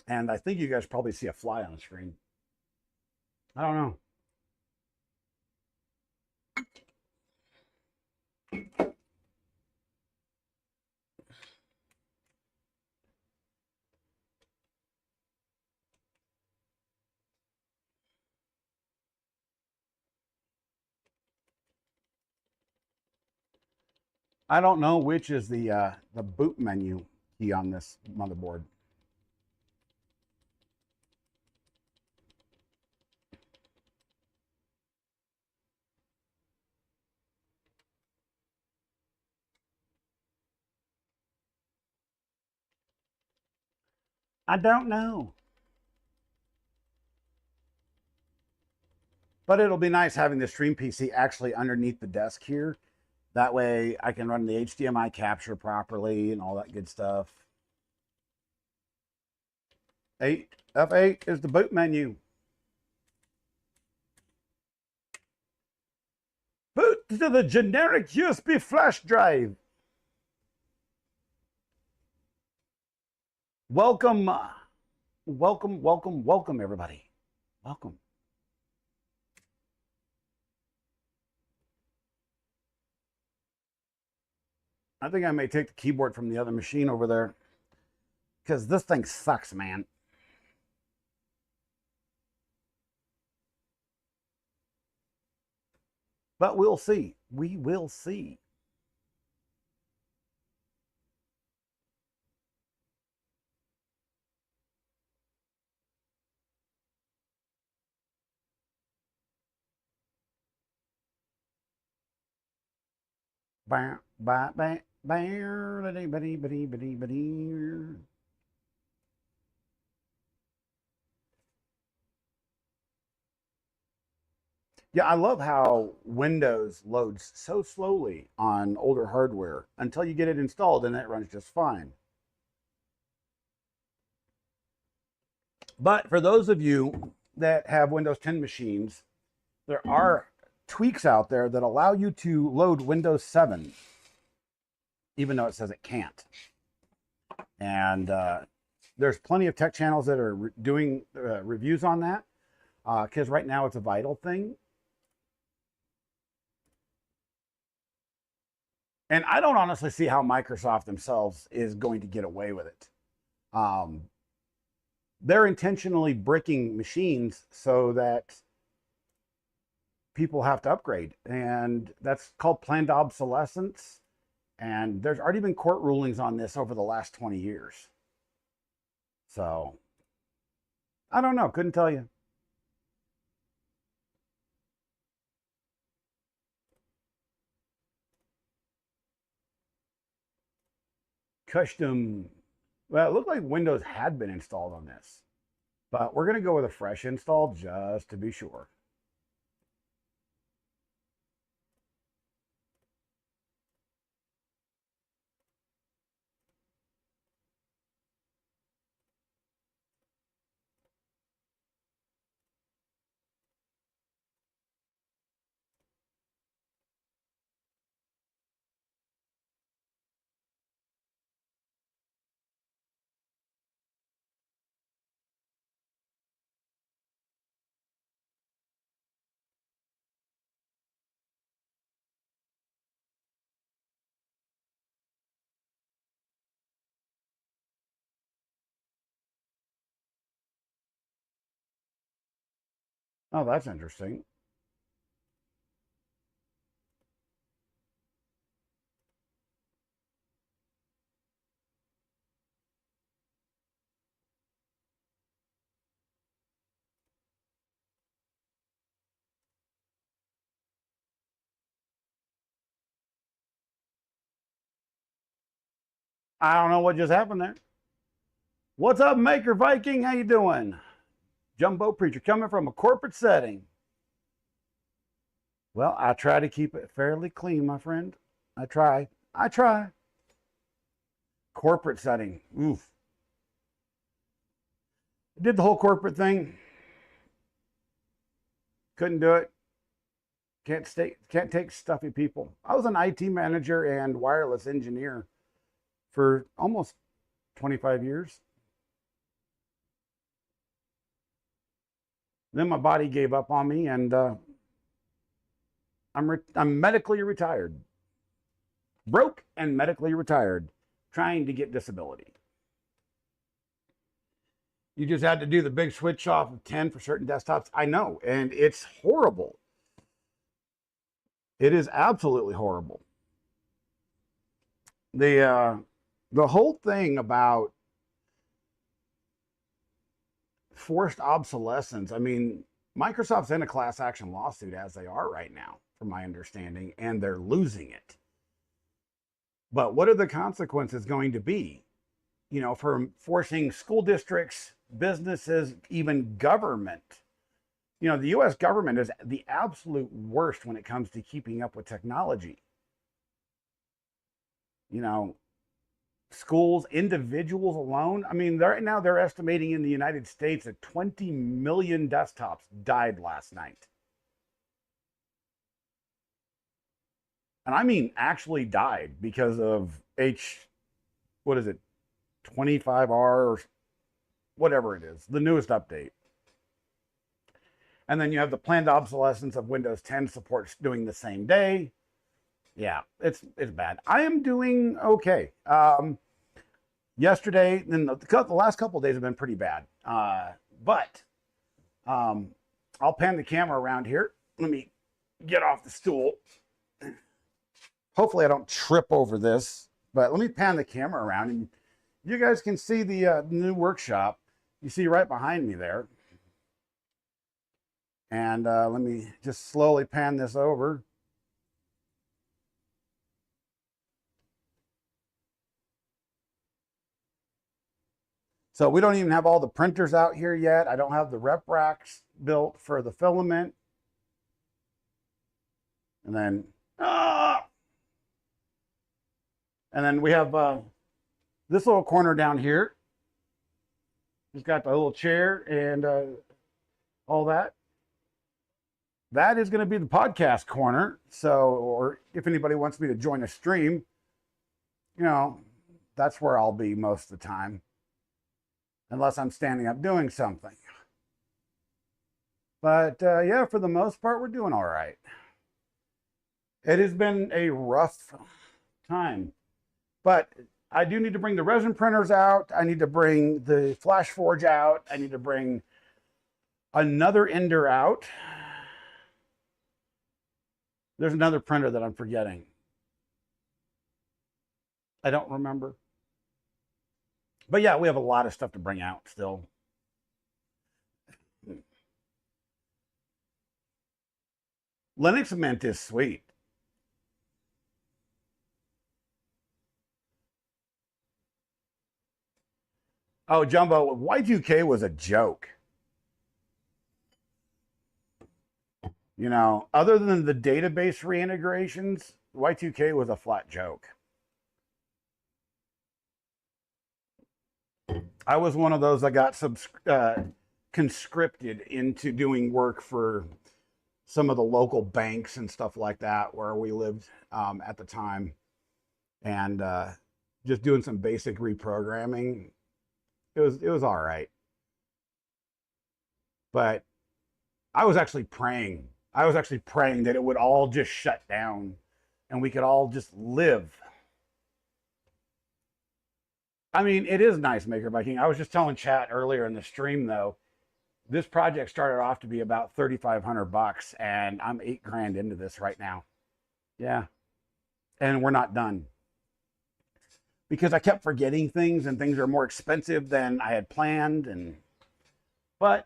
And I think you guys probably see a fly on the screen. I don't know. I don't know which is the boot menu key on this motherboard. I don't know. But it'll be nice having the Stream PC actually underneath the desk here. That way I can run the HDMI capture properly and all that good stuff. F8 is the boot menu. Boot to the generic USB flash drive. Welcome Welcome, welcome, welcome, everybody. Welcome. I think I may take the keyboard from the other machine over there because this thing sucks, man. But we'll see. We will see. Bah, bah, bah, bah, bitty, bitty, bitty, bitty, bitty. Yeah, I love how Windows loads so slowly on older hardware until you get it installed and it runs just fine. But for those of you that have Windows 10 machines, there are tweaks out there that allow you to load Windows 7, even though it says it can't. And there's plenty of tech channels that are doing reviews on that because right now it's a vital thing. And I don't honestly see how Microsoft themselves is going to get away with it. They're intentionally bricking machines so that people have to upgrade. And that's called planned obsolescence. And there's already been court rulings on this over the last 20 years. So I don't know. Couldn't tell you. Custom. Well, it looked like Windows had been installed on this. But we're going to go with a fresh install just to be sure. Oh, that's interesting. I don't know what just happened there. What's up, Maker Viking? How you doing? Jumbo Preacher coming from a corporate setting. Well, I try to keep it fairly clean, my friend. I try. I try. Corporate setting. Oof. Did the whole corporate thing. Couldn't do it. Can't take stuffy people. I was an IT manager and wireless engineer for almost 25 years. Then my body gave up on me, and I'm medically retired, broke and medically retired, trying to get disability. You just had to do the big switch off of 10 for certain desktops. I know, and it's horrible. It is absolutely horrible. The whole thing about forced obsolescence. I mean, Microsoft's in a class action lawsuit as they are right now, from my understanding, and they're losing it. But what are the consequences going to be? You know, for forcing school districts, businesses, even government. You know, the US government is the absolute worst when it comes to keeping up with technology. You know, schools, individuals alone. I mean, right now they're estimating in the United States that 20 million desktops died last night. And I mean actually died because of what is it, 25R or whatever it is, the newest update. And then you have the planned obsolescence of Windows 10 support doing the same day. Yeah, it's bad. I am doing okay. Yesterday, and the last couple of days have been pretty bad. But I'll pan the camera around here. Let me get off the stool. Hopefully I don't trip over this, but let me pan the camera around and you guys can see the new workshop. You see right behind me there. And let me just slowly pan this over. So we don't even have all the printers out here yet. I don't have the rep racks built for the filament. And then, we have this little corner down here. It's got the little chair and all that. That is going to be the podcast corner. So, or if anybody wants me to join a stream, you know, that's where I'll be most of the time. Unless I'm standing up doing something. But yeah, for the most part, we're doing all right. It has been a rough time. But I do need to bring the resin printers out. I need to bring the Flash Forge out. I need to bring another Ender out. There's another printer that I'm forgetting. I don't remember. But yeah, we have a lot of stuff to bring out still. Linux Mint is sweet. Oh, Jumbo, Y2K was a joke. You know, other than the database reintegrations, Y2K was a flat joke. I was one of those that got conscripted into doing work for some of the local banks and stuff like that where we lived at the time. And just doing some basic reprogramming. It was all right. But I was actually praying. I was actually praying that it would all just shut down and we could all just live. I mean, it is nice, Maker Viking. I was just telling chat earlier in the stream, though, this project started off to be about $3,500, and I'm $8,000 into this right now. Yeah, and we're not done because I kept forgetting things, and things are more expensive than I had planned. But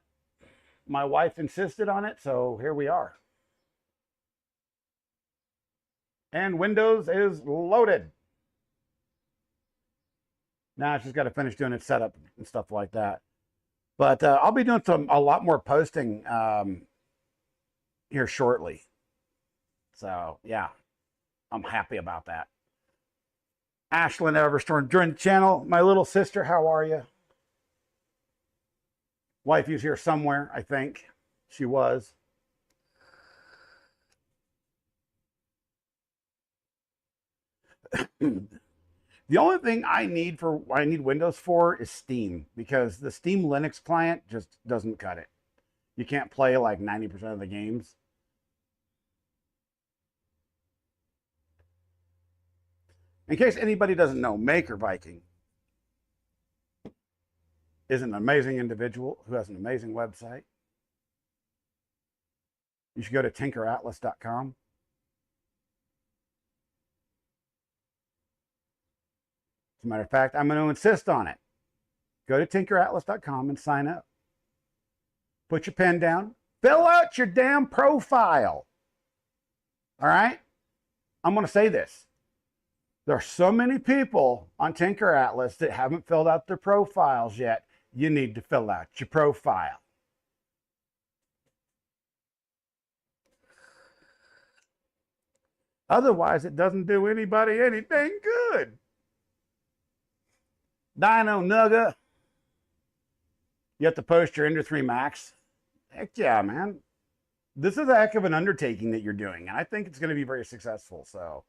my wife insisted on it, so here we are. And Windows is loaded. Now it's just got to finish doing its setup and stuff like that. But I'll be doing a lot more posting here shortly. So yeah, I'm happy about that. Ashlyn Everstorm joined the channel. My little sister, how are you? Wifey's here somewhere, I think. She was. The only thing I need Windows for is Steam, because the Steam Linux client just doesn't cut it. You can't play like 90% of the games. In case anybody doesn't know, Maker Viking is an amazing individual who has an amazing website. You should go to tinkeratlas.com. As a matter of fact, I'm going to insist on it. Go to tinkeratlas.com and sign up. Put your pen down. Fill out your damn profile. All right? I'm going to say this. There are so many people on Tinker Atlas that haven't filled out their profiles yet. You need to fill out your profile. Otherwise, it doesn't do anybody anything good. Dino Nugga. You have to post your Ender 3 Max. Heck yeah, man. This is a heck of an undertaking that you're doing, and I think it's going to be very successful. So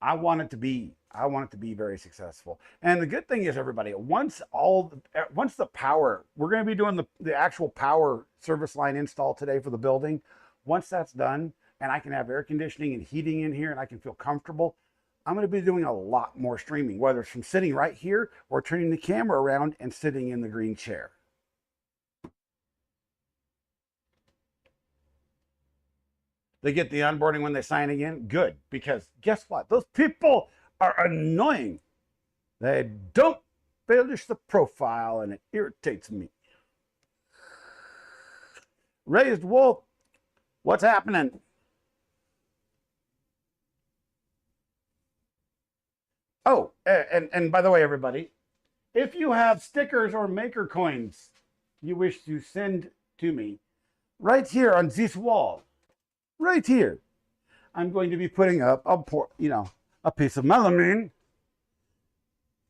I want it to be I want it to be very successful. And the good thing is, everybody, once the power, we're going to be doing the actual power service line install today for the building. Once that's done, and I can have air conditioning and heating in here, and I can feel comfortable, I'm going to be doing a lot more streaming, whether it's from sitting right here or turning the camera around and sitting in the green chair. They get the onboarding when they sign again. Good, because guess what? Those people are annoying. They don't finish the profile, and it irritates me. Raised Wolf, what's happening? Oh, and by the way, everybody, if you have stickers or maker coins you wish to send to me, right here on this wall, right here, I'm going to be putting up a piece of melamine,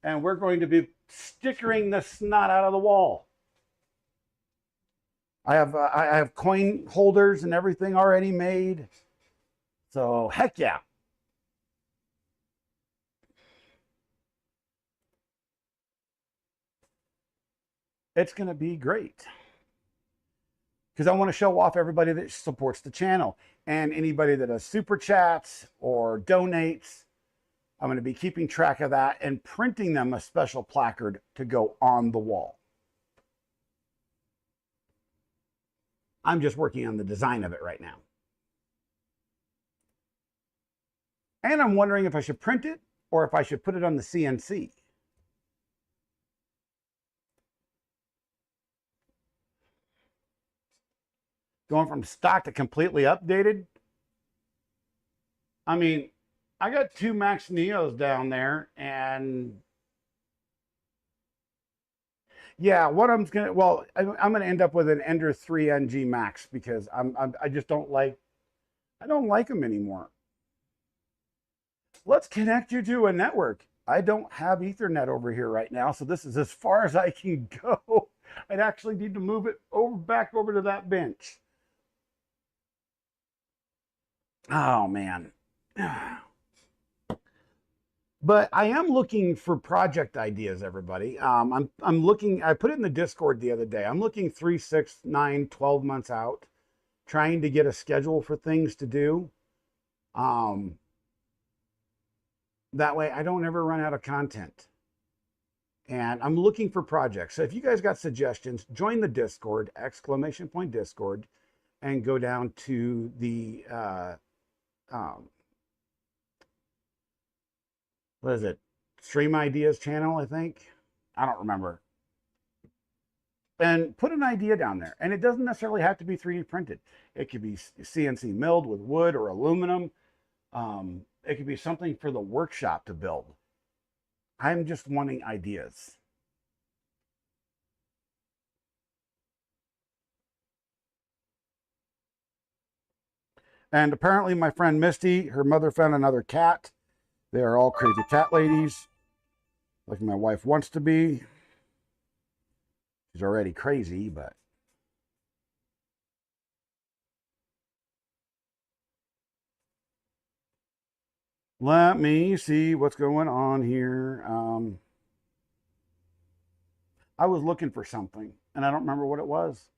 and we're going to be stickering the snot out of the wall. I have coin holders and everything already made, so heck yeah. It's going to be great because I want to show off everybody that supports the channel and anybody that does super chats or donates. I'm going to be keeping track of that and printing them a special placard to go on the wall. I'm just working on the design of it right now. And I'm wondering if I should print it or if I should put it on the CNC. Going from stock to completely updated. I mean, I got 2 Max Neos down there, and yeah, what I'm gonna end up with an Ender 3 NG Max because I just don't like them anymore. Let's connect you to a network. I don't have Ethernet over here right now, so this is as far as I can go. I'd actually need to move it back over to that bench. Oh man. But I am looking for project ideas, everybody. I'm looking, I put it in the Discord the other day. I'm looking 3, 6, 9, 12 months out, trying to get a schedule for things to do. That way I don't ever run out of content. And I'm looking for projects. So if you guys got suggestions, join the Discord, !Discord, and go down to the what is it? Stream Ideas channel, I think. I don't remember. And put an idea down there. And it doesn't necessarily have to be 3D printed. It could be CNC milled with wood or aluminum. It could be something for the workshop to build. I'm just wanting ideas. And apparently my friend Misty, her mother found another cat. They are all crazy cat ladies, like my wife wants to be. She's already crazy, but let me see what's going on here. I was looking for something, and I don't remember what it was.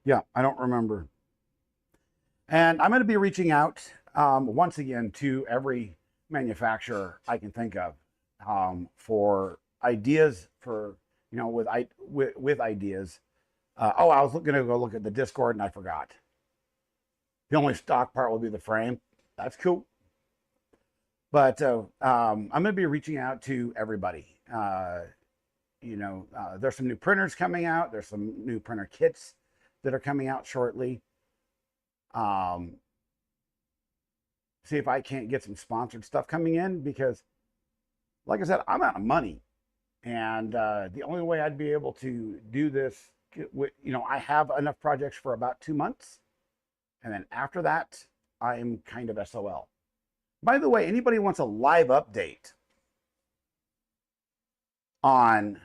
Yeah, I don't remember. And I'm going to be reaching out once again to every manufacturer I can think of for ideas for, with ideas. I was going to go look at the Discord and I forgot. The only stock part will be the frame. That's cool. But I'm going to be reaching out to everybody. There's some new printers coming out. There's some new printer kits that are coming out shortly. See if I can't get some sponsored stuff coming in because, like I said, I'm out of money. And the only way I'd be able to do this, I have enough projects for about 2 months. And then after that, I'm kind of SOL. By the way, anybody wants a live update on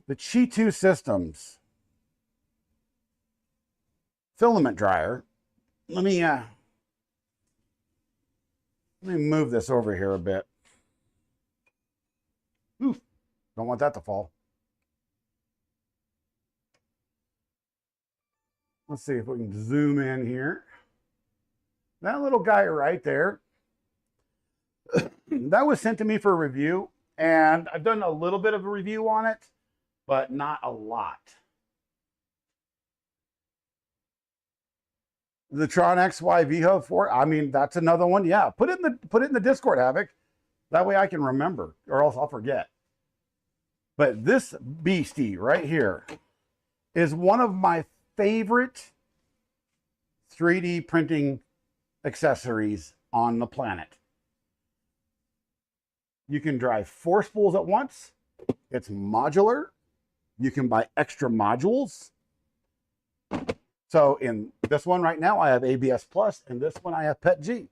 the Qi 2 Systems filament dryer. Let me move this over here a bit. Oof, don't want that to fall. Let's see if we can zoom in here. That little guy right there, that was sent to me for review, and I've done a little bit of a review on it, but not a lot. The Tron XY VHO 4, I mean, that's another one. Yeah, put it in the Discord, Havoc. That way I can remember, or else I'll forget. But this beastie right here is one of my favorite 3D printing accessories on the planet. You can drive 4 spools at once. It's modular. You can buy extra modules. So in this one right now, I have ABS Plus, and this one I have PET-G.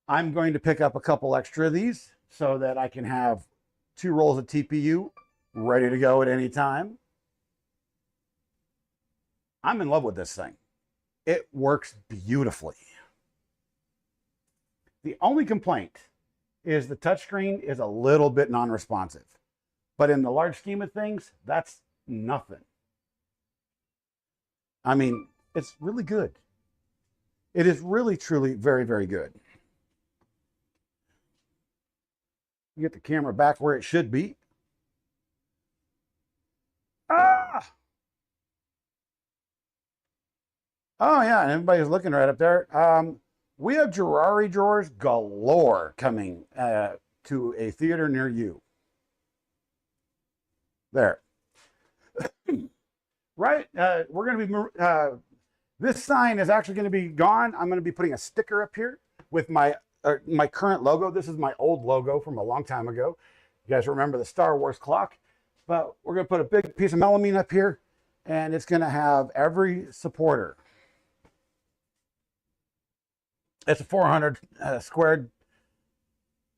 I'm going to pick up a couple extra of these so that I can have 2 rolls of TPU ready to go at any time. I'm in love with this thing. It works beautifully. The only complaint is the touchscreen is a little bit non-responsive. But in the large scheme of things, that's nothing. I mean, it's really good. It is really, truly very, very good. Get the camera back where it should be. Ah! Oh, yeah, and everybody's looking right up there. We have Girari drawers galore coming to a theater near you. There. Right, we're going to be, this sign is actually going to be gone. I'm going to be putting a sticker up here with my current logo. This is my old logo from a long time ago. You guys remember the Star Wars clock? But we're going to put a big piece of melamine up here, and it's going to have every supporter. It's a 400 squared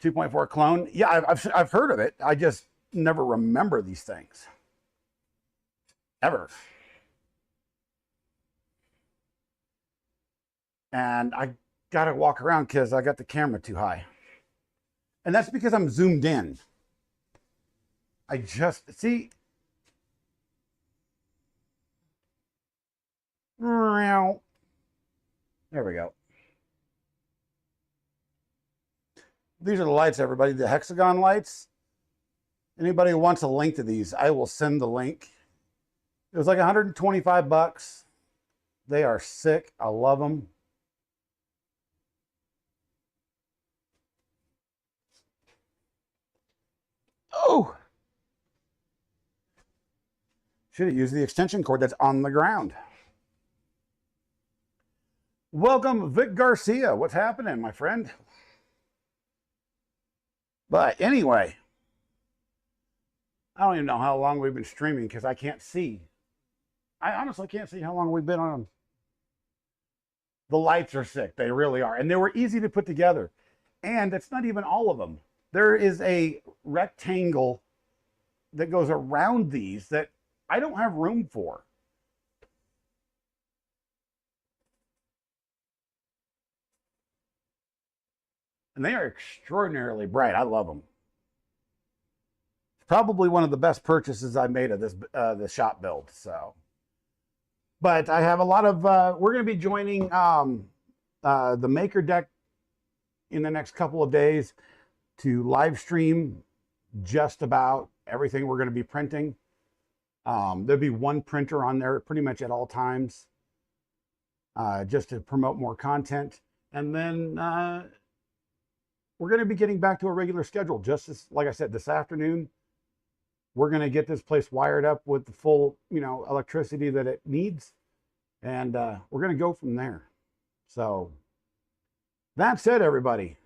2.4 clone. Yeah, I've heard of it. I just never remember these things. Ever. And I got to walk around because I got the camera too high. And that's because I'm zoomed in. I just, see. There we go. These are the lights, everybody, the hexagon lights. Anybody who wants a link to these, I will send the link. It was like 125 bucks. They are sick. I love them. Oh! Should have used the extension cord that's on the ground. Welcome, Vic Garcia. What's happening, my friend? But anyway, I don't even know how long we've been streaming because I can't see. I honestly can't see how long we've been on. The lights are sick. They really are. And they were easy to put together. And it's not even all of them. There is a rectangle that goes around these that I don't have room for. And they are extraordinarily bright. I love them. It's probably one of the best purchases I made of this shop build. So, but I have a lot of. We're going to be joining the Maker Deck in the next couple of days to live stream just about everything we're going to be printing. There'll be one printer on there pretty much at all times, just to promote more content, and then. We're going to be getting back to a regular schedule. Just as, like I said, this afternoon, we're going to get this place wired up with the full, electricity that it needs. And we're going to go from there. So that said, everybody,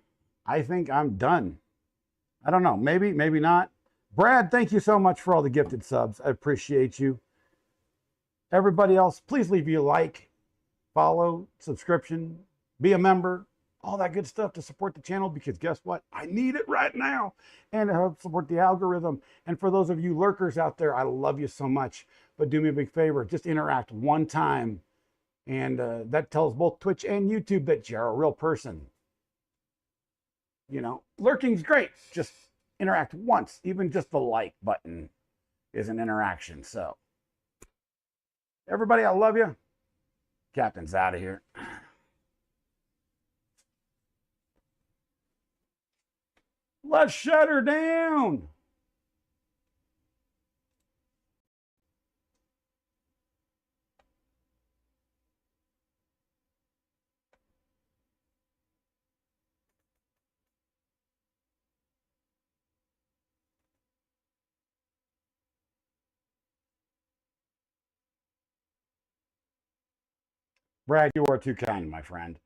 I think I'm done. I don't know. Maybe, maybe not. Brad, thank you so much for all the gifted subs. I appreciate you. Everybody else, please leave you a like, follow, subscription, be a member. all that good stuff to support the channel, because guess what? I need it right now, and to help support the algorithm. And for those of you lurkers out there, I love you so much, but do me a big favor, just interact one time, and that tells both Twitch and YouTube that you're a real person. You know, lurking's great. Just interact once. Even just the like button is an interaction. So, everybody, I love you. Captain's out of here. Let's shut her down. Brad, you are too kind, my friend.